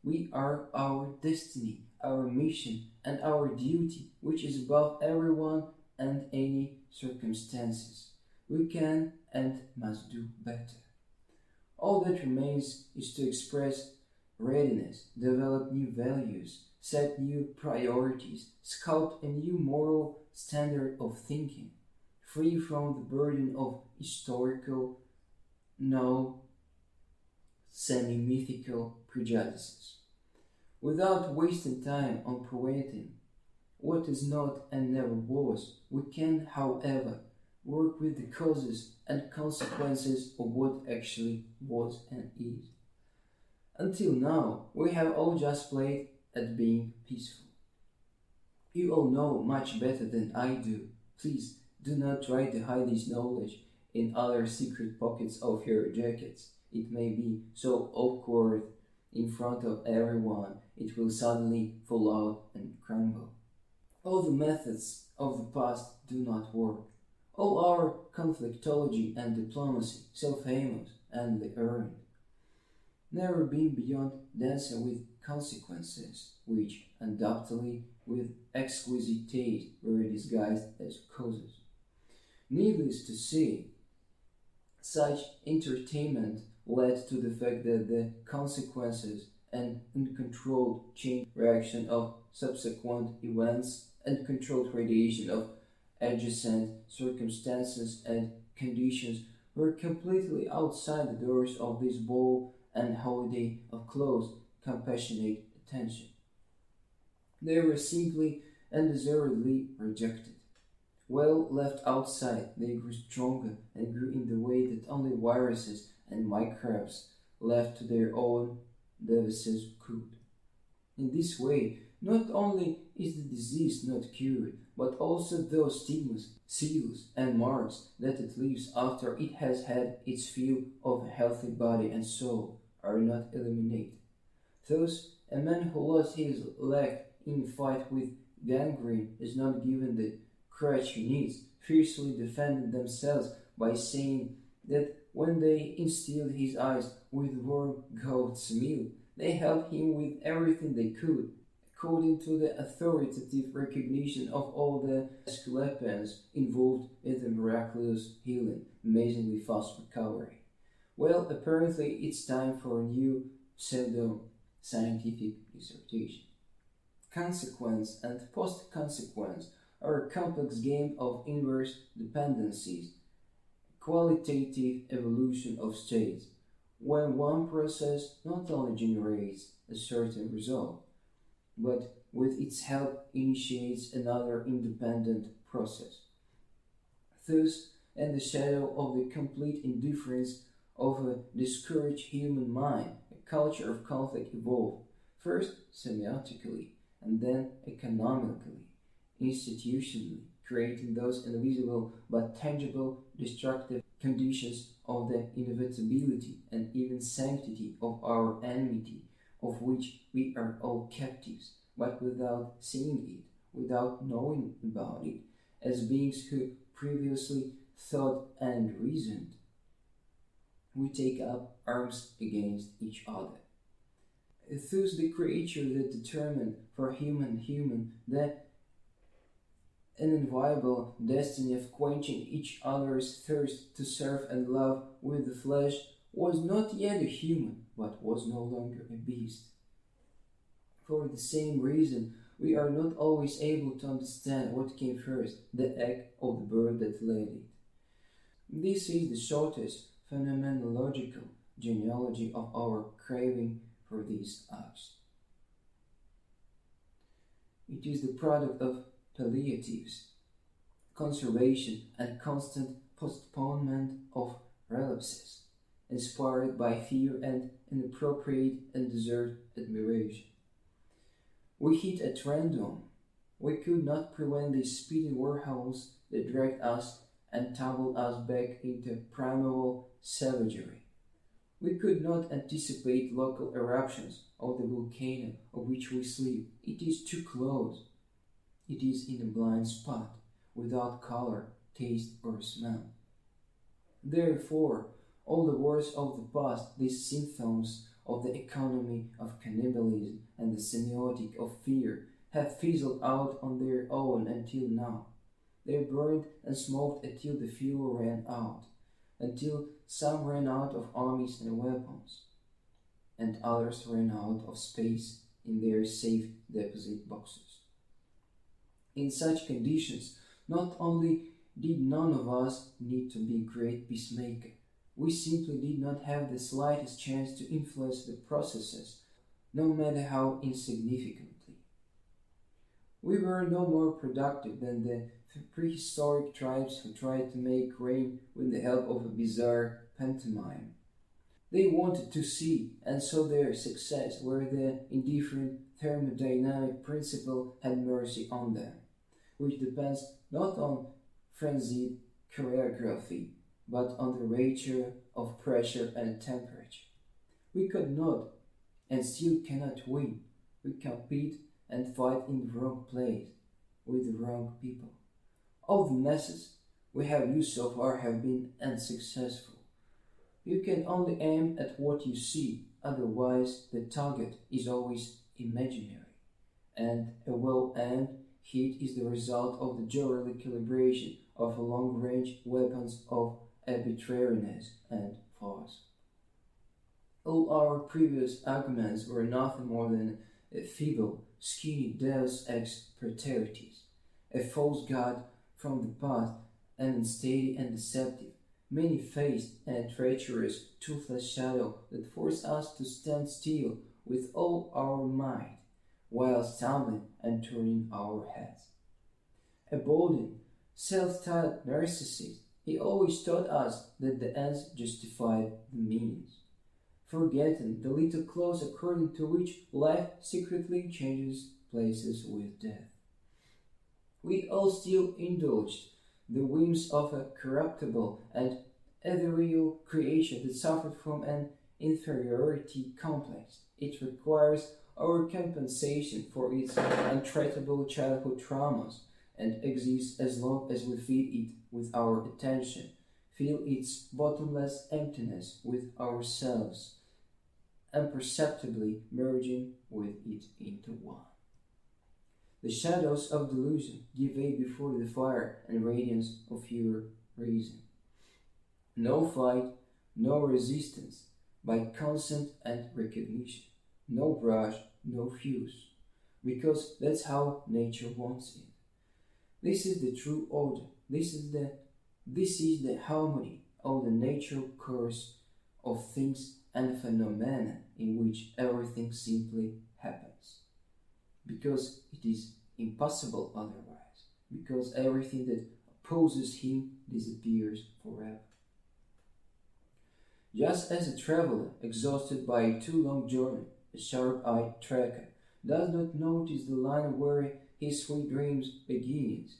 We are our destiny, our mission, and our duty, which is above everyone and any circumstances. We can and must do better. All that remains is to express readiness, develop new values, set new priorities, sculpt a new moral standard of thinking, free from the burden of historical, no semi-mythical prejudices. Without wasting time on preventing what is not and never was, we can, however, work with the causes and consequences of what actually was and is. Until now, we have all just played at being peaceful. You all know much better than I do. Please do not try to hide this knowledge in other secret pockets of your jackets. It may be so awkward in front of everyone, it will suddenly fall out and crumble. All the methods of the past do not work. All our conflictology and diplomacy, self-famous and the earned, never been beyond dancing with consequences, which undoubtedly with exquisite taste were disguised as causes. Needless to say, such entertainment led to the fact that the consequences and uncontrolled chain reaction of subsequent events and controlled radiation of adjacent circumstances and conditions were completely outside the doors of this ball and holiday of close, compassionate attention. They were simply and deservedly rejected. Well left outside, they grew stronger and grew in the way that only viruses and microbes left to their own devices could. In this way, not only is the disease not cured, but also those stigmas, seals, and marks that it leaves after it has had its fill of a healthy body and soul are not eliminated. Thus, a man who lost his leg in a fight with gangrene is not given the creationists fiercely defended themselves by saying that when they instilled his eyes with warm goat's milk, they helped him with everything they could, according to the authoritative recognition of all the Asclepians involved in the miraculous healing, amazingly fast recovery. Well, apparently it's time for a new pseudo-scientific dissertation. Consequence and post-consequence are a complex game of inverse dependencies, qualitative evolution of states, when one process not only generates a certain result, but with its help initiates another independent process. Thus, in the shadow of the complete indifference of a discouraged human mind, a culture of conflict evolved, first semiotically, and then economically, institutionally, creating those invisible but tangible destructive conditions of the inevitability and even sanctity of our enmity, of which we are all captives, but without seeing it, without knowing about it, as beings who previously thought and reasoned, we take up arms against each other. Thus the creature that determined for human the unenviable destiny of quenching each other's thirst to serve and love with the flesh was not yet a human, but was no longer a beast. For the same reason, we are not always able to understand what came first, the egg or the bird that laid it. This is the shortest phenomenological genealogy of our craving for these acts. It is the product of palliatives, conservation, and constant postponement of relapses, inspired by fear and inappropriate and deserved admiration. We hit at random. We could not prevent the speeding warhols that dragged us and tumbled us back into primeval savagery. We could not anticipate local eruptions of the volcano of which we sleep. It is too close. It is in a blind spot, without color, taste, or smell. Therefore, all the wars of the past, these symptoms of the economy of cannibalism and the semiotic of fear, have fizzled out on their own until now. They burned and smoked until the fuel ran out, until some ran out of armies and weapons, and others ran out of space in their safe deposit boxes. In such conditions, not only did none of us need to be great peacemaker, we simply did not have the slightest chance to influence the processes, no matter how insignificantly. We were no more productive than the prehistoric tribes who tried to make rain with the help of a bizarre pantomime. They wanted to see, and saw their success where the indifferent thermodynamic principle had mercy on them, which depends not on frenzied choreography, but on the ratio of pressure and temperature. We could not, and still cannot win. We compete and fight in the wrong place, with the wrong people. All the methods we have used so far have been unsuccessful. You can only aim at what you see, otherwise the target is always imaginary, and a well-aimed hit is the result of the jewelry calibration of long-range weapons of arbitrariness and force. All our previous arguments were nothing more than a feeble, skinny deus ex praeteritis, a false god from the past, an unsteady and deceptive, many-faced and treacherous, toothless shadow that forced us to stand still with all our might, while stumbling and turning our heads. A bolding, self-styled narcissist, he always taught us that the ends justified the means, forgetting the little clause according to which life secretly changes places with death. We all still indulged the whims of a corruptible and ethereal creation that suffered from an inferiority complex. It requires our compensation for its untraceable childhood traumas and exists as long as we feed it with our attention, feel its bottomless emptiness with ourselves, imperceptibly merging with it into one. The shadows of delusion give way before the fire and radiance of pure reason. No fight, no resistance, by consent and recognition. No brush, no fuse, because that's how nature wants it. This is the true order. This is the harmony of the natural course of things and phenomena in which everything simply happens. Because it is impossible otherwise. Because everything that opposes him disappears forever. Just as a traveler, exhausted by a too long journey, a sharp-eyed tracker, does not notice the line where his sweet dreams begins,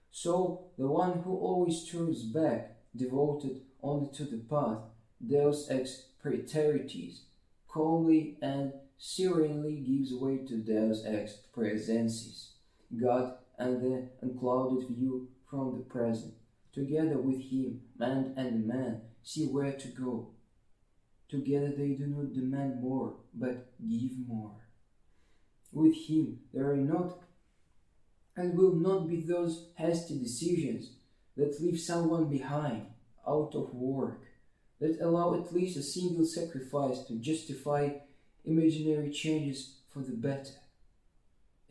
so the one who always turns back, devoted only to the path, deus ex praeteritis, calmly and serenely gives way to deus ex praesensis, God and the unclouded view from the present. Together with him, man and man see where to go. Together they do not demand more, but give more. With him there are not and will not be those hasty decisions that leave someone behind, out of work, that allow at least a single sacrifice to justify imaginary changes for the better.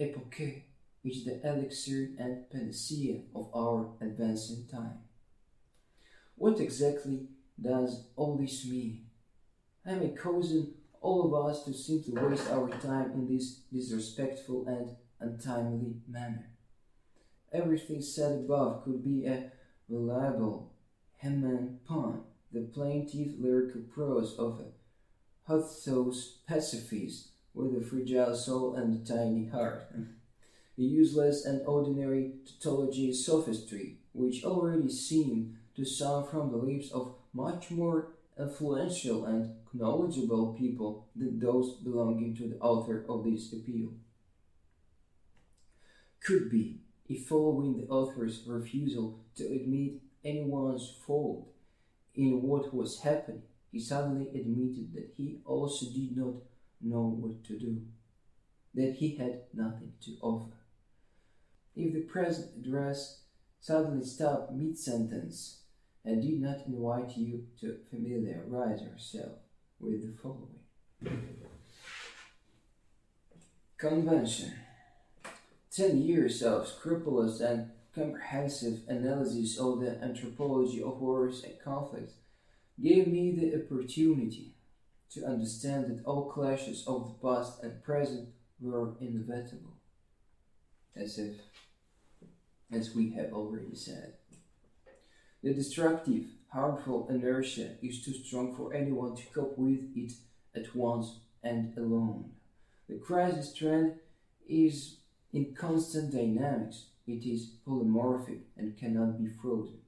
Epoche, which is the elixir and panacea of our advancing time. What exactly does all this mean? I may caution all of us to simply waste our time in this disrespectful and untimely manner. Everything said above could be a reliable Haman pun, the plaintive lyrical prose of a hot-sauce pacifist with a fragile soul and a tiny heart. A useless and ordinary tautology sophistry, which already seemed to sound from the lips of much more influential and knowledgeable people than those belonging to the author of this appeal. Could be, if following the author's refusal to admit anyone's fault in what was happening, he suddenly admitted that he also did not know what to do, that he had nothing to offer. If the present address suddenly stopped mid-sentence and did not invite you to familiarize yourself with the following. Convention. 10 years of scrupulous and comprehensive analysis of the anthropology of wars and conflicts gave me the opportunity to understand that all clashes of the past and present were inevitable, as we have already said. The destructive, harmful inertia is too strong for anyone to cope with it at once and alone. The crisis trend is in constant dynamics. It is polymorphic and cannot be frozen.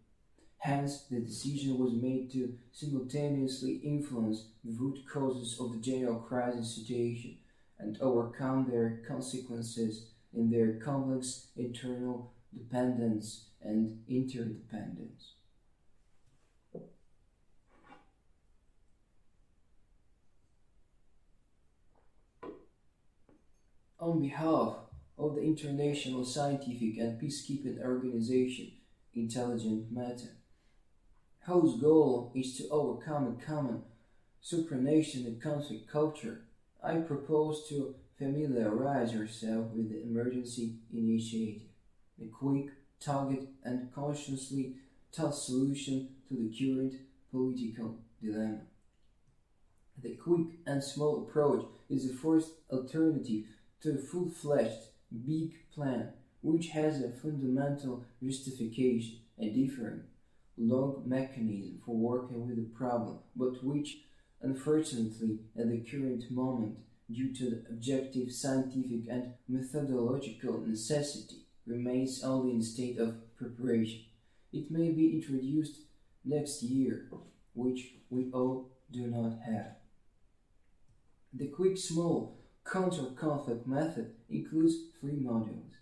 Hence, the decision was made to simultaneously influence the root causes of the general crisis situation and overcome their consequences in their complex internal dependence and interdependence. On behalf of the International Scientific and Peacekeeping Organization, Intelligent Matter, whose goal is to overcome a common supranational conflict culture, I propose to familiarize yourself with the emergency initiative, the quick, target, and consciously thought solution to the current political dilemma. The quick and small approach is the first alternative to a full-fledged, big plan, which has a fundamental justification, a different, long mechanism for working with the problem, but which, unfortunately, at the current moment, due to the objective scientific and methodological necessity, remains only in a state of preparation. It may be introduced next year, which we all do not have. The quick, small, counter-conflict method includes 3 modules.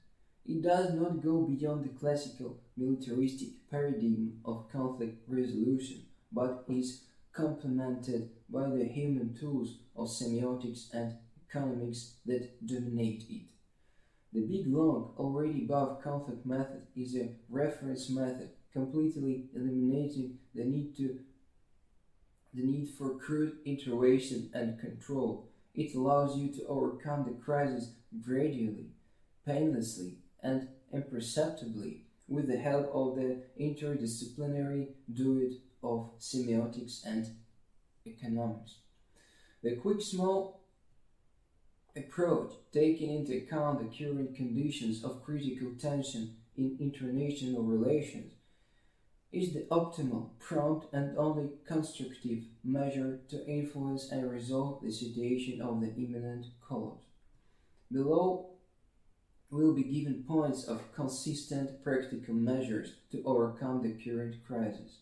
It does not go beyond the classical militaristic paradigm of conflict resolution, but is complemented by the human tools of semiotics and economics that dominate it. The big long, already above conflict method is a reference method, completely eliminating the need for crude intervention and control. It allows you to overcome the crisis gradually, painlessly, and imperceptibly with the help of the interdisciplinary duet of semiotics and economics. The quick small approach, taking into account the current conditions of critical tension in international relations, is the optimal, prompt, and only constructive measure to influence and resolve the situation of the imminent collapse. Below will be given points of consistent practical measures to overcome the current crisis.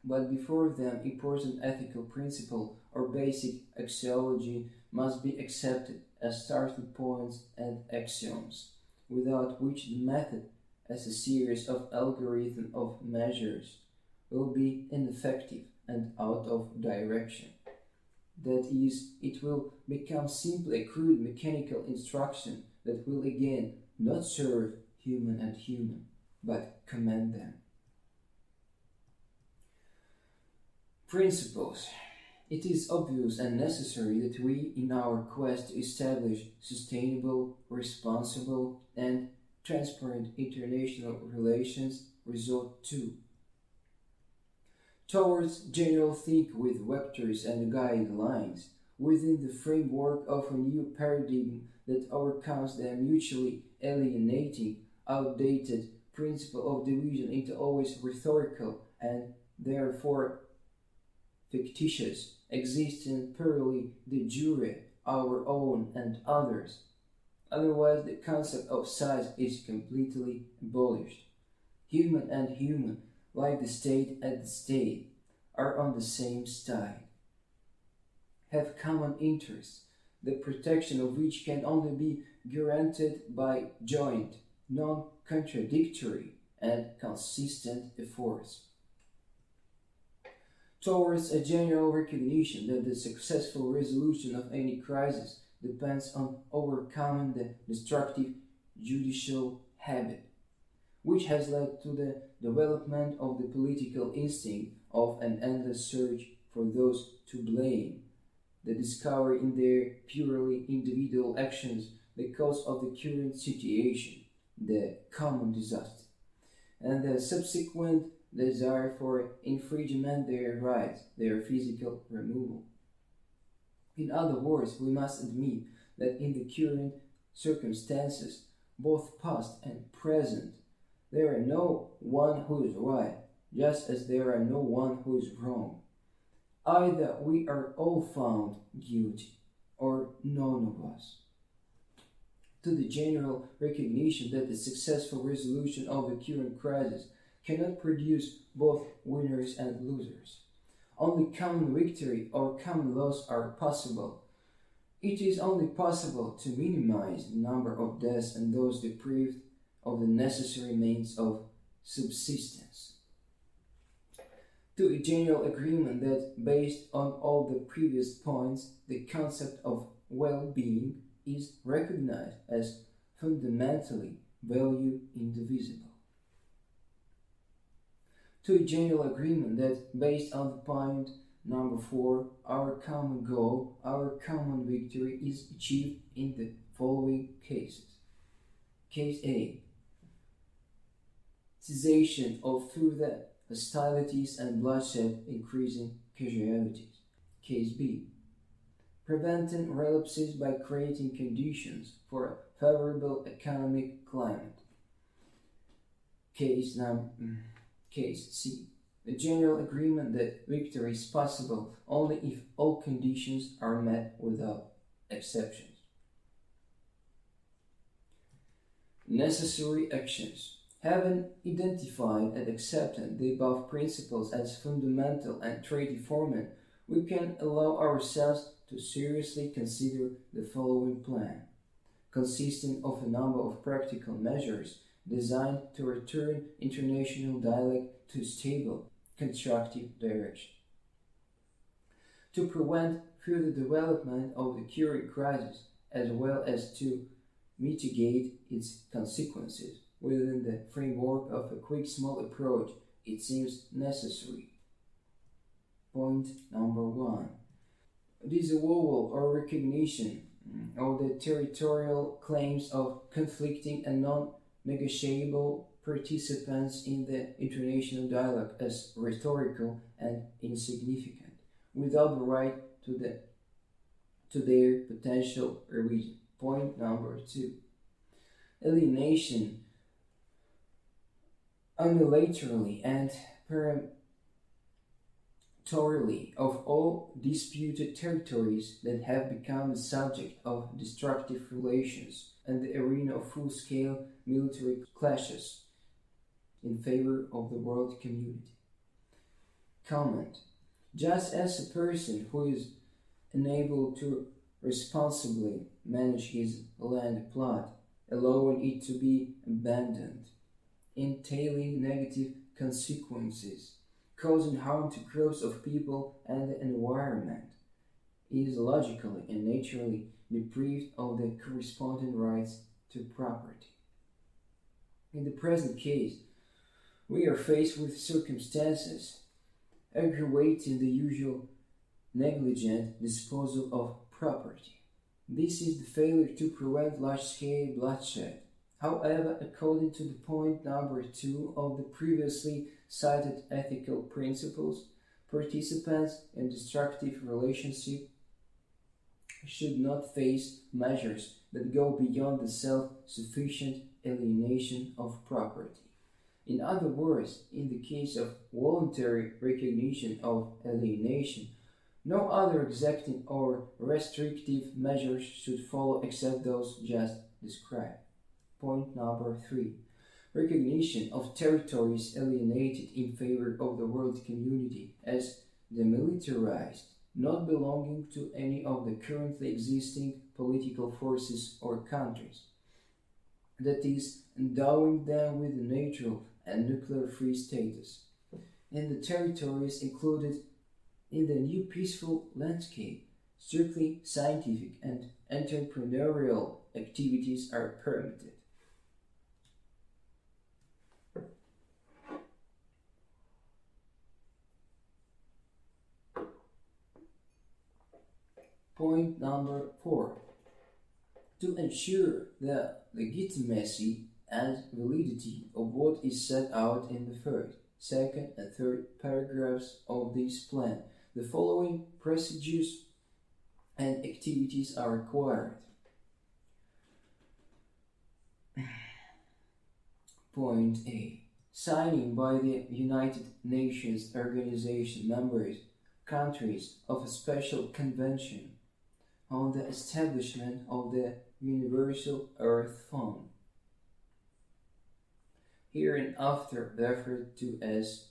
But before them, important ethical principle or basic axiology must be accepted as starting points and axioms, without which the method, as a series of algorithm of measures, will be ineffective and out of direction. That is, it will become simply a crude mechanical instruction that will again not serve human, but command them. Principles. It is obvious and necessary that we, in our quest to establish sustainable, responsible, and transparent international relations, resort towards general think with vectors and guidelines within the framework of a new paradigm that overcomes the mutually alienating, outdated principle of division into always rhetorical and therefore fictitious, existing purely de jure, our own and others. Otherwise, the concept of size is completely abolished. Human and human, like the state and the state, are on the same side, have common interests, the protection of which can only be guaranteed by joint, non-contradictory, and consistent efforts. Towards a general recognition that the successful resolution of any crisis depends on overcoming the destructive judicial habit, which has led to the development of the political instinct of an endless search for those to blame, the discovery in their purely individual actions the cause of the current situation, the common disaster, and the subsequent desire for infringement their rights, their physical removal. In other words, we must admit that in the current circumstances, both past and present, there are no one who is right, just as there are no one who is wrong. Either we are all found guilty, or none of us. To the general recognition that the successful resolution of the current crisis cannot produce both winners and losers. Only common victory or common loss are possible. It is only possible to minimize the number of deaths and those deprived of the necessary means of subsistence. To a general agreement that, based on all the previous points, the concept of well-being is recognized as fundamentally value indivisible. To a general agreement that, based on the point number 4, our common goal, our common victory is achieved in the following cases. Case A. Cessation of further hostilities and bloodshed, increasing casualties. Case B. Preventing relapses by creating conditions for a favorable economic climate. Case C. The general agreement that victory is possible only if all conditions are met without exceptions. Necessary actions. Having identified and accepted the above principles as fundamental and trade-deforming, we can allow ourselves to seriously consider the following plan. consisting of a number of practical measures designed to return international dialogue to a stable, constructive direction. To prevent further development of the current crisis, as well as to mitigate its consequences within the framework of a quick small approach, it seems necessary. Point number 1. Disavowal or recognition of the territorial claims of conflicting and non-negotiable participants in the international dialogue as rhetorical and insignificant, without the right to their potential revision. Point number 2. Alienation unilaterally and peremptorily of all disputed territories that have become the subject of destructive relations and the arena of full-scale military clashes in favor of the world community. Comment. Just as a person who is unable to responsibly manage his land plot, allowing it to be abandoned, entailing negative consequences, causing harm to crowds of people and the environment, is logically and naturally deprived of the corresponding rights to property. In the present case, we are faced with circumstances aggravating the usual negligent disposal of property. This is the failure to prevent large-scale bloodshed. However, according to the point number 2 of the previously cited ethical principles, participants in destructive relationship should not face measures that go beyond the self-sufficient alienation of property. In other words, in the case of voluntary recognition of alienation, no other exacting or restrictive measures should follow except those just described. Point number 3. Recognition of territories alienated in favor of the world community as demilitarized, not belonging to any of the currently existing political forces or countries. That is, endowing them with a neutral and nuclear-free status, and the territories included in the new peaceful landscape. Strictly scientific and entrepreneurial activities are permitted. Point number 4. To ensure the legitimacy and validity of what is set out in the first, second, and third paragraphs of this plan, the following procedures and activities are required. Point A. Signing by the United Nations Organization members countries of a special convention on the establishment of the Universal Earth Fund, hereinafter referred to as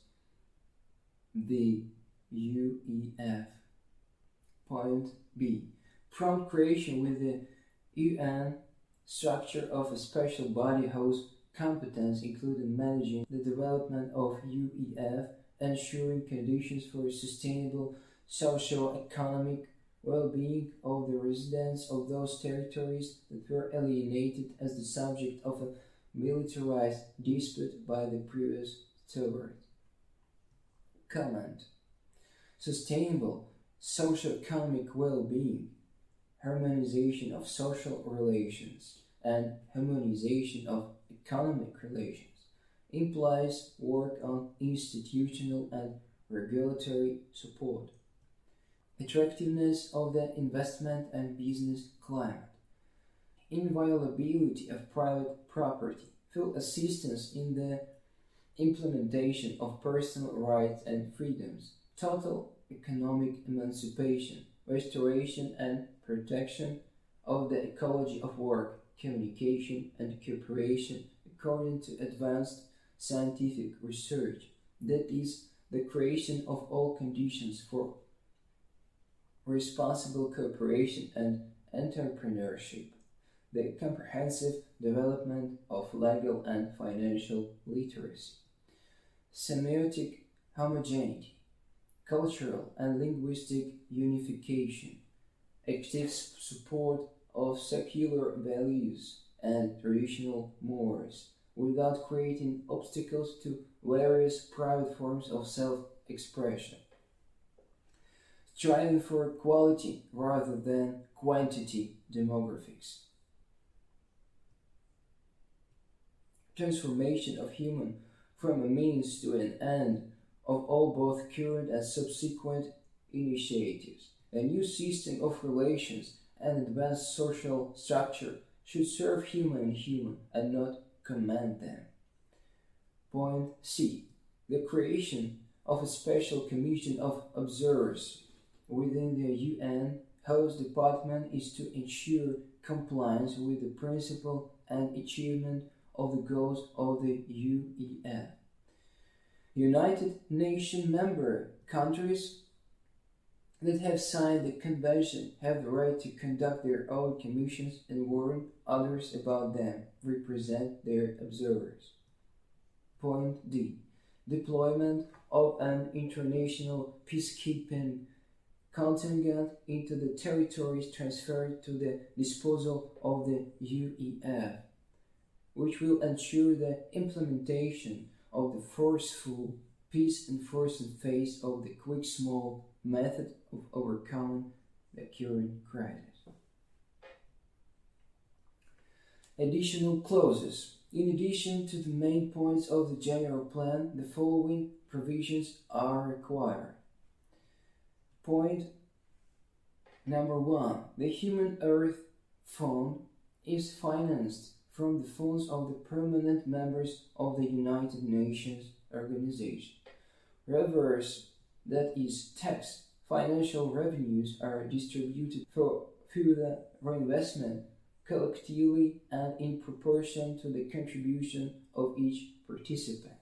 the UEF. Point B. Prompt creation with the UN structure of a special body whose competence included managing the development of UEF, ensuring conditions for sustainable socio-economic well-being of the residents of those territories that were alienated as the subject of a militarized dispute by the previous stewards. Comment. Sustainable socio-economic well-being, harmonization of social relations, and harmonization of economic relations implies work on institutional and regulatory support, attractiveness of the investment and business climate, inviolability of private property, full assistance in the implementation of personal rights and freedoms, total economic emancipation, restoration and protection of the ecology of work, communication and cooperation according to advanced scientific research, that is, the creation of all conditions for responsible cooperation and entrepreneurship, the comprehensive development of legal and financial literacy, semiotic homogeneity, cultural and linguistic unification, active support of secular values and traditional mores, without creating obstacles to various private forms of self-expression, striving for quality rather than quantity demographics, transformation of human from a means to an end of all both current and subsequent initiatives. A new system of relations and advanced social structure should serve human and not command them. Point C. The creation of a special commission of observers within the UN whose department is to ensure compliance with the principle and achievement of the goals of the UEF. United Nations member countries that have signed the convention have the right to conduct their own commissions and warn others about them, represent their observers. Point D. Deployment of an international peacekeeping contingent into the territories transferred to the disposal of the UEF, which will ensure the implementation of the forceful peace enforcement phase of the quick small method of overcoming the current crisis. Additional clauses. In addition to the main points of the general plan, the following provisions are required. Point number 1. The Human Earth Fund is financed from the funds of the permanent members of the United Nations organization. Reverse, that is, tax financial revenues are distributed through the reinvestment collectively and in proportion to the contribution of each participant.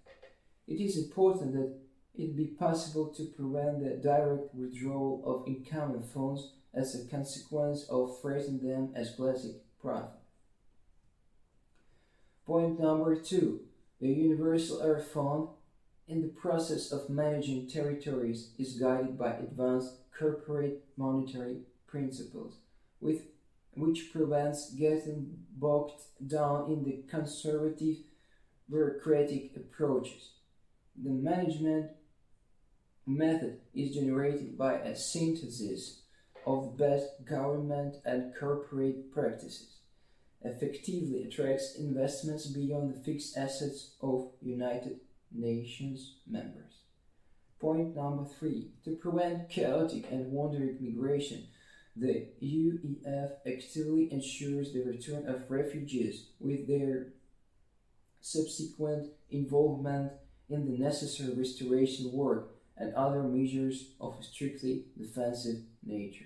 It is important that it be possible to prevent the direct withdrawal of incoming funds as a consequence of treating them as classic profit. Point number 2. The Universal Earth Fund, in the process of managing territories, is guided by advanced corporate monetary principles, which prevents getting bogged down in the conservative bureaucratic approaches. The management method is generated by a synthesis of the best government and corporate practices, effectively attracts investments beyond the fixed assets of United Nations members. Point number 3. To prevent chaotic and wandering migration, the UEF actively ensures the return of refugees with their subsequent involvement in the necessary restoration work and other measures of a strictly defensive nature.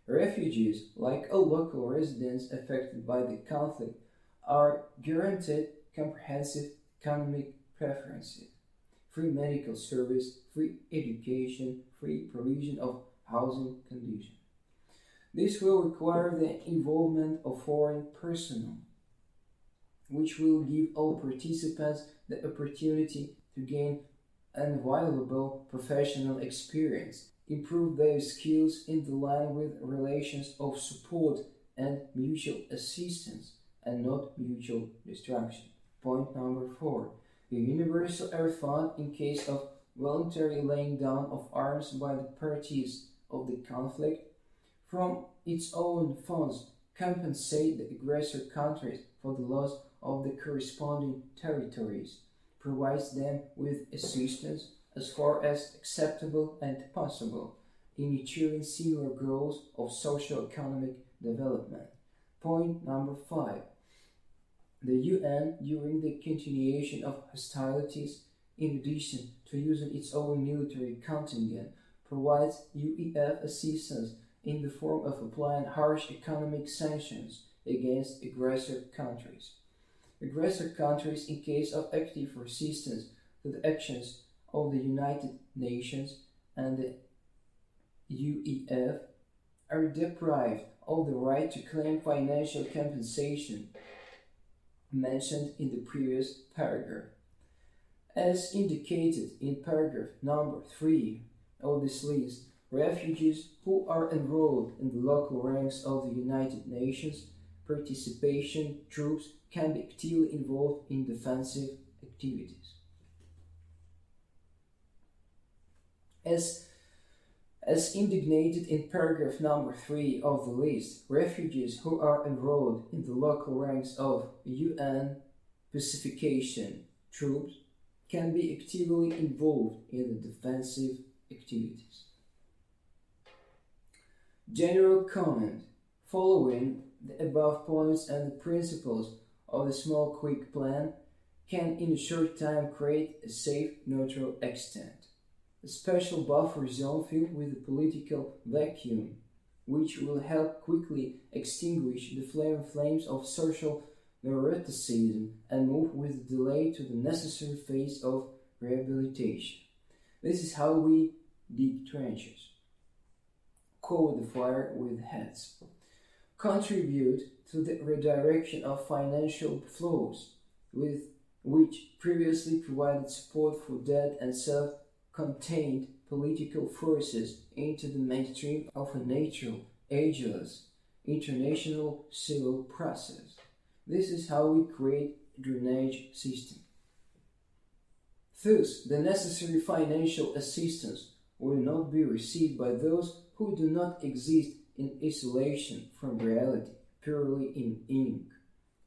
Refugees, like all local residents affected by the conflict, are guaranteed comprehensive economic preferences, free medical service, free education, free provision of housing conditions. This will require the involvement of foreign personnel, which will give all participants the opportunity to gain invaluable professional experience, improve their skills in the line with relations of support and mutual assistance, and not mutual destruction. Point number 4. The Universal Earth Fund, in case of voluntary laying down of arms by the parties of the conflict, from its own funds compensate the aggressor countries for the loss of the corresponding territories, provides them with assistance as far as acceptable and possible in achieving similar goals of socio-economic development. Point number 5. The UN, during the continuation of hostilities, in addition to using its own military contingent, provides UEF assistance in the form of applying harsh economic sanctions against aggressor countries. Aggressor countries, in case of active resistance to the actions of the United Nations and the UEF, are deprived of the right to claim financial compensation mentioned in the previous paragraph. As indicated in paragraph number 3 of this list, refugees who are enrolled in the local ranks of the United Nations participation troops can be actively involved in defensive activities. As indicated in paragraph number 3 of the list, refugees who are enrolled in the local ranks of UN pacification troops can be actively involved in the defensive activities. General comment. Following the above points and the principles of the small quick plan can in a short time create a safe neutral extent, a special buffer zone filled with a political vacuum, which will help quickly extinguish the flames of social neuroticism and move with delay to the necessary phase of rehabilitation. This is how we dig trenches. Cover the fire with heads. Contribute to the redirection of financial flows, with which previously provided support for dead and self-contained political forces into the mainstream of a natural, ageless, international civil process. This is how we create a drainage system. Thus, the necessary financial assistance will not be received by those who do not exist in isolation from reality, purely in ink,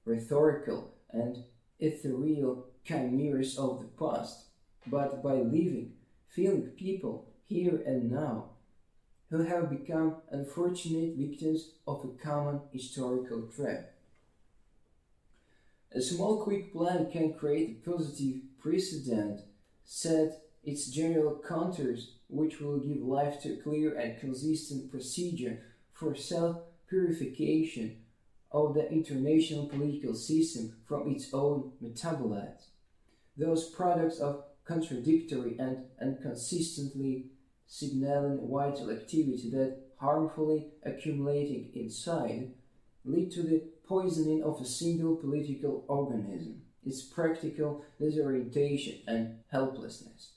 rhetorical and ethereal chimeras of the past, but by living, feeling people here and now, who have become unfortunate victims of a common historical trap. A small quick plan can create a positive precedent, set its general contours, which will give life to a clear and consistent procedure for self-purification of the international political system from its own metabolites, those products of contradictory and inconsistently signaling vital activity that, harmfully accumulating inside, lead to the poisoning of a single political organism, its practical disorientation and helplessness.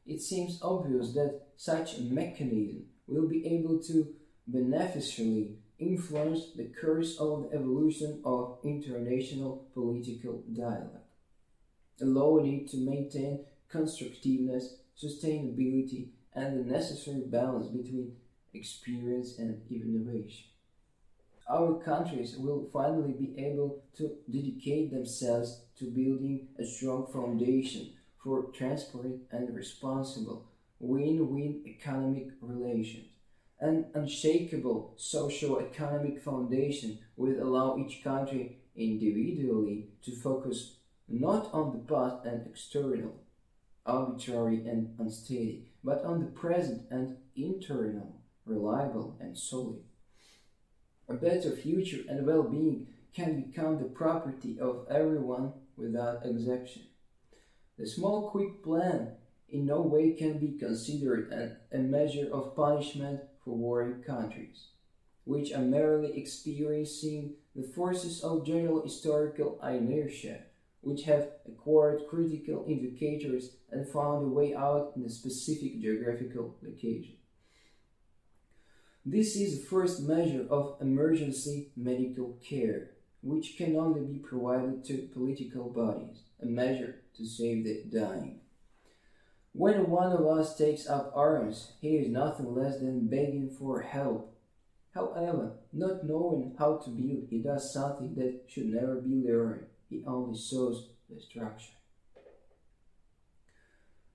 It seems obvious that such a mechanism will be able to beneficially influence the course of the evolution of international political dialogue, allowing it to maintain constructiveness, sustainability, and the necessary balance between experience and innovation. Our countries will finally be able to dedicate themselves to building a strong foundation for transparent and responsible win-win economic relations. An unshakable socio-economic foundation will allow each country individually to focus not on the past and external, arbitrary and unsteady, but on the present and internal, reliable and solid. A better future and well-being can become the property of everyone without exception. The small quick plan in no way can be considered a measure of punishment for warring countries, which are merely experiencing the forces of general historical inertia, which have acquired critical indicators and found a way out in a specific geographical location. This is the first measure of emergency medical care, which can only be provided to political bodies, a measure to save the dying. When one of us takes up arms, he is nothing less than begging for help. However, not knowing how to build, he does something that should never be learned. He only sows destruction.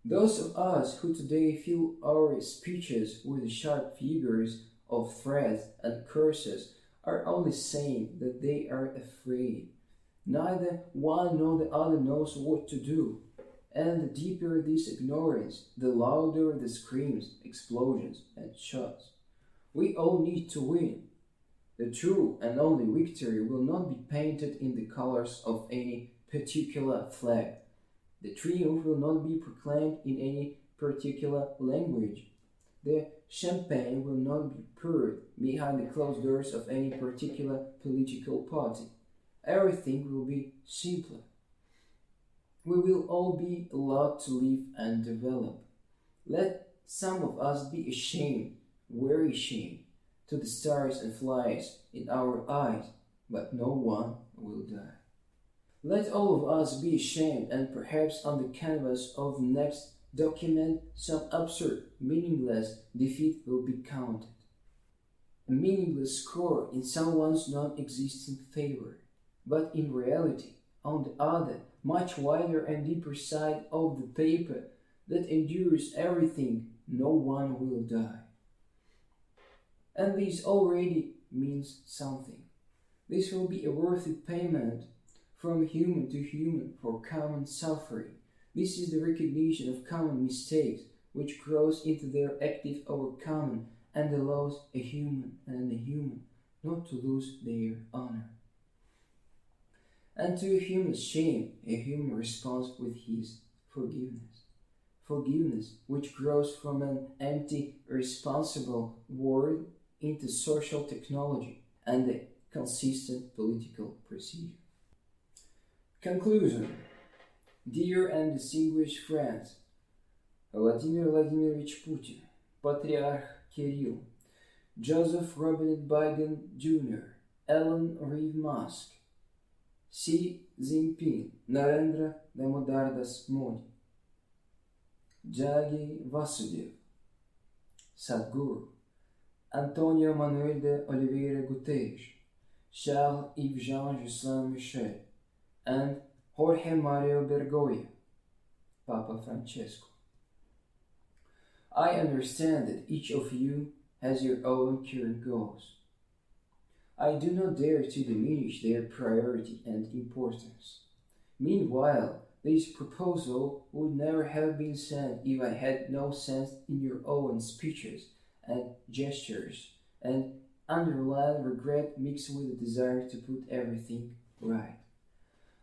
Those of us who today fill our speeches with sharp figures of threats and curses are only saying that they are afraid. Neither one nor the other knows what to do. And the deeper this ignorance, the louder the screams, explosions, and shots. We all need to win. The true and only victory will not be painted in the colors of any particular flag. The triumph will not be proclaimed in any particular language. The champagne will not be poured behind the closed doors of any particular political party. Everything will be simpler. We will all be allowed to live and develop. Let some of us be ashamed, very ashamed, to the stars and flies in our eyes, but no one will die. Let all of us be ashamed, and perhaps on the canvas of the next document some absurd, meaningless defeat will be counted. A meaningless score in someone's non-existent favor. But in reality, on the other, much wider and deeper side of the paper that endures everything, no one will die. And this already means something. This will be a worthy payment from human to human for common suffering. This is the recognition of common mistakes, which grows into their active overcoming and allows a human and a human not to lose their honor. And to a human's shame, a human responds with his forgiveness. Forgiveness which grows from an empty, irresponsible word into social technology and a consistent political procedure. Conclusion. Dear and distinguished friends, Vladimir Vladimirovich Putin, Patriarch Kirill, Joseph Robinette Biden Jr., Elon Reeve Musk, Xi Jinping, Narendra Damodar Das Modi, Jagi Vasudev, Sadhguru, Antonio Manuel de Oliveira Guterres, Charles-Yves Jean Michel, and Jorge Mario Bergoglio, Papa Francesco. I understand that each of you has your own current goals. I do not dare to diminish their priority and importance. Meanwhile, this proposal would never have been sent if I had no sense in your own speeches and gestures, and underlying regret mixed with the desire to put everything right.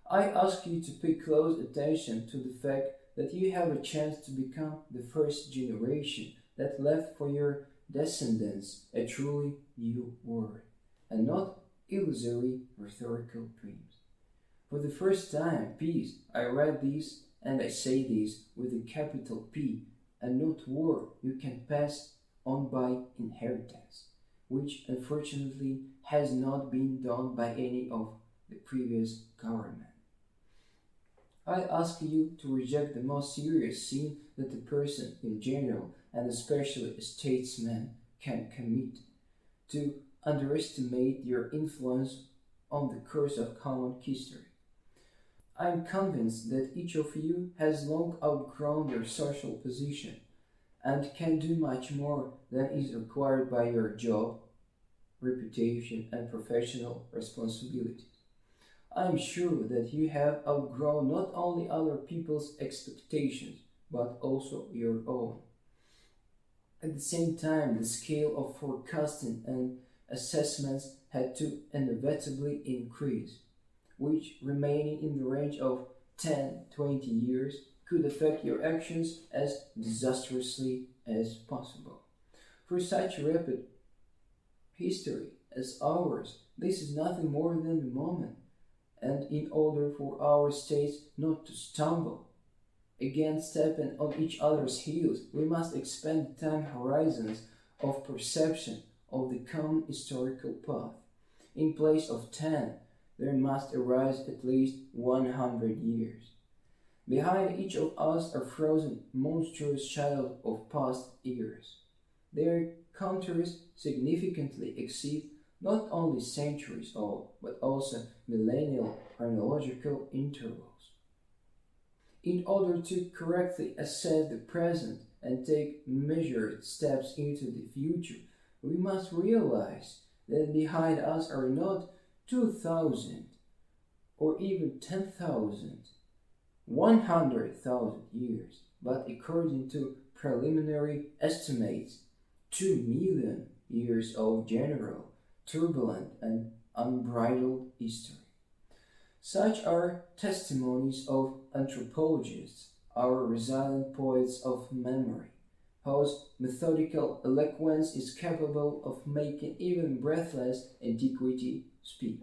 I ask you to pay close attention to the fact that you have a chance to become the first generation that left for your descendants a truly new world, and not illusory rhetorical dreams. For the first time, peace, I write this and I say this with a capital P, and not war you can pass on by inheritance, which unfortunately has not been done by any of the previous government. I ask you to reject the most serious sin that a person in general, and especially a statesman, can commit, to underestimate your influence on the course of common history. I am convinced that each of you has long outgrown your social position and can do much more than is required by your job, reputation, and professional responsibilities. I am sure that you have outgrown not only other people's expectations, but also your own. At the same time, the scale of forecasting and assessments had to inevitably increase, which, remaining in the range of 10-20 years, could affect your actions as disastrously as possible. For such a rapid history as ours, this is nothing more than the moment. And in order for our states not to stumble, again stepping on each other's heels, we must expand the time horizons of perception of the common historical path. In place of 10, there must arise at least 100 years. Behind each of us are frozen monstrous shadows of past eras. Their contours significantly exceed not only centuries old, but also millennial chronological intervals. In order to correctly assess the present and take measured steps into the future, we must realize that behind us are not 2,000 or even 10,000, 100,000 years, but according to preliminary estimates, 2 million years of general, turbulent and unbridled history. Such are testimonies of anthropologists, our resilient poets of memory, whose methodical eloquence is capable of making even breathless antiquity speak.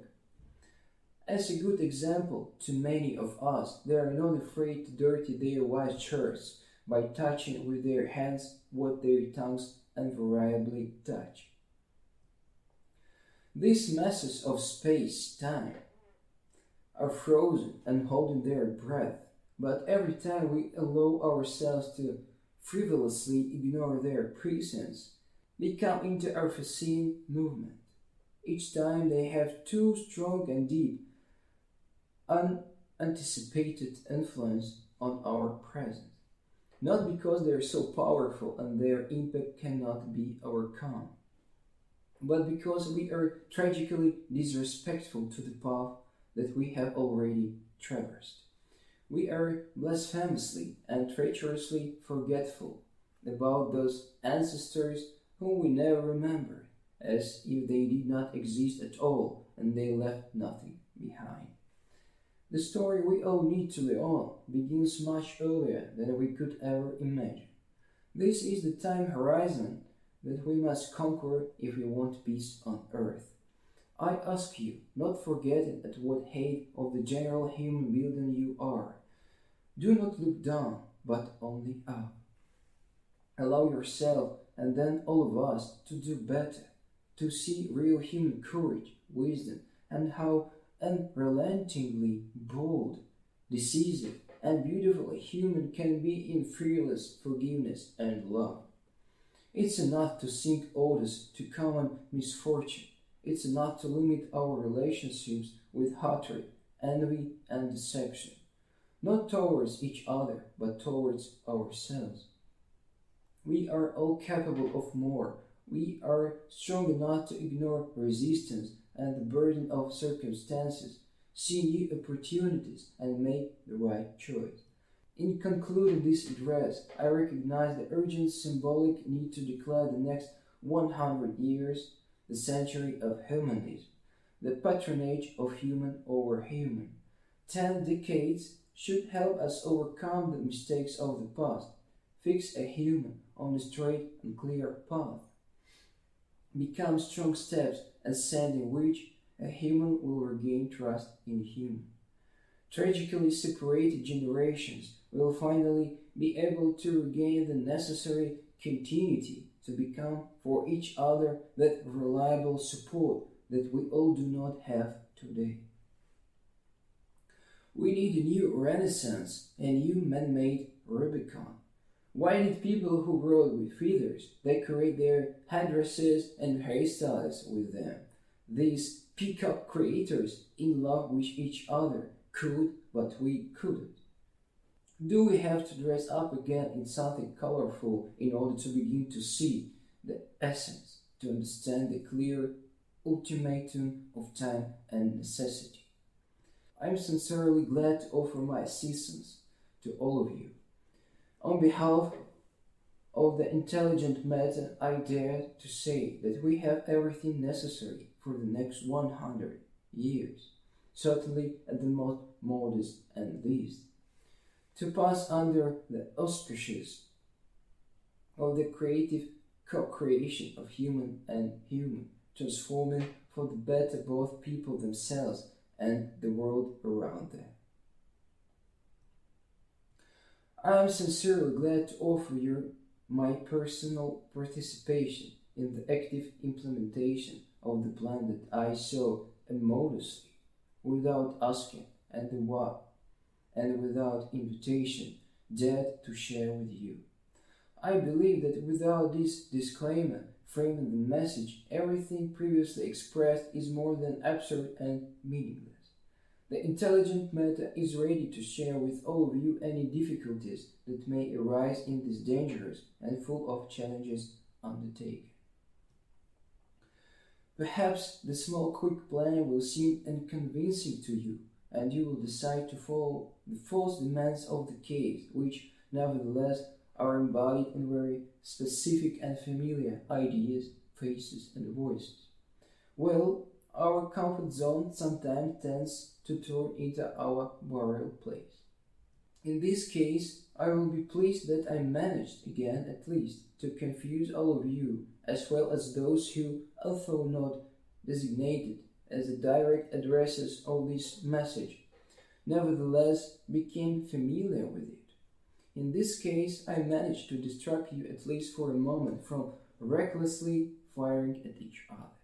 As a good example to many of us, they are not afraid to dirty their white shirts by touching with their hands what their tongues invariably touch. These masses of space-time are frozen and holding their breath, but every time we allow ourselves to frivolously ignore their presence, they come into our foreseen movement. Each time they have too strong and deep, unanticipated influence on our present. Not because they are so powerful and their impact cannot be overcome, but because we are tragically disrespectful to the path that we have already traversed. We are blasphemously and treacherously forgetful about those ancestors whom we never remembered, as if they did not exist at all and they left nothing behind. The story we all need to live on begins much earlier than we could ever imagine. This is the time horizon that we must conquer if we want peace on earth. I ask you, not forgetting at what height of the general human building you are, do not look down, but only up. Allow yourself and then all of us to do better, to see real human courage, wisdom, and how unrelentingly bold, decisive, and beautiful a human can be in fearless forgiveness and love. It's enough to sink others to common misfortune. It's enough to limit our relationships with hatred, envy, and deception, not towards each other, but towards ourselves. We are all capable of more. We are strong enough to ignore resistance and the burden of circumstances, see new opportunities, and make the right choice. In concluding this address, I recognize the urgent symbolic need to declare the next 100 years the century of humanism, the patronage of human over human. 10 decades should help us overcome the mistakes of the past, fix a human on a straight and clear path, become strong steps ascending which a human will regain trust in human. Tragically separated generations will finally be able to regain the necessary continuity to become for each other that reliable support that we all do not have today. We need a new renaissance, a new man-made Rubicon. Why did people who rode with feathers decorate their headdresses and hairstyles with them? These peacock creators in love with each other could, but we couldn't. Do we have to dress up again in something colorful in order to begin to see the essence, to understand the clear ultimatum of time and necessity? I am sincerely glad to offer my assistance to all of you. On behalf of the intelligent matter, I dare to say that we have everything necessary for the next 100 years, certainly at the most modest and least, to pass under the auspices of the creative co-creation of human and human, transforming for the better both people themselves and the world around them. I am sincerely glad to offer you my personal participation in the active implementation of the plan that I so immodestly, without asking and the what, and without invitation, dared to share with you. I believe that without this disclaimer framing the message, everything previously expressed is more than absurd and meaningless. The intelligent matter is ready to share with all of you any difficulties that may arise in this dangerous and full of challenges undertaking. Perhaps the small quick plan will seem unconvincing to you, and you will decide to follow the false demands of the case, which nevertheless are embodied in very specific and familiar ideas, faces, and voices. Well, our comfort zone sometimes tends to turn into our burial place. In this case, I will be pleased that I managed, again at least, to confuse all of you, as well as those who, although not designated as the direct addressors of this message, nevertheless became familiar with it. In this case, I managed to distract you at least for a moment from recklessly firing at each other.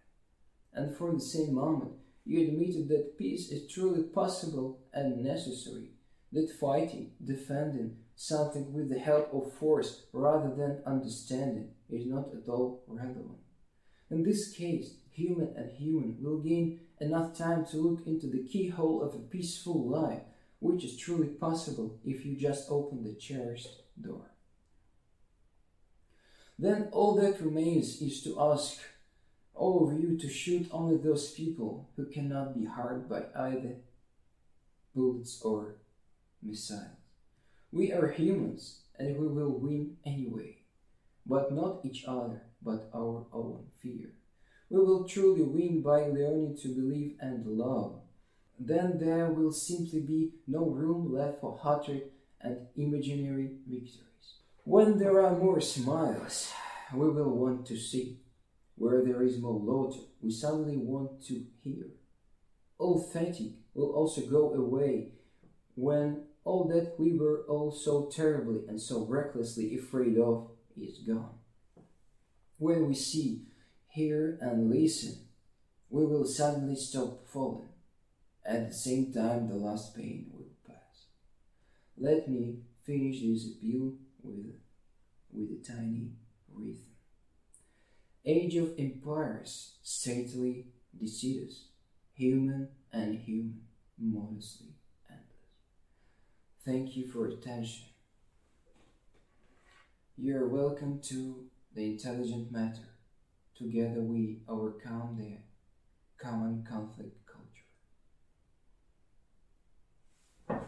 And for the same moment, you admitted that peace is truly possible and necessary, that fighting, defending something with the help of force rather than understanding is not at all relevant. In this case, human and human will gain enough time to look into the keyhole of a peaceful life, which is truly possible if you just open the cherished door. Then all that remains is to ask all of you to shoot only those people who cannot be harmed by either bullets or missiles. We are humans and we will win anyway, but not each other, but our own fear. We will truly win by learning to believe and love. Then there will simply be no room left for hatred and imaginary victories. When there are more smiles, we will want to see. Where there is more laughter, we suddenly want to hear. All fatigue will also go away when all that we were all so terribly and so recklessly afraid of is gone. When we see, hear, and listen, we will suddenly stop falling. At the same time, the last pain will pass. Let me finish this appeal with a tiny rhythm. Age of empires, stately Decitus, human and human, modestly endless. Thank you for attention. You are welcome to the intelligent matter. Together we overcome the common conflict culture.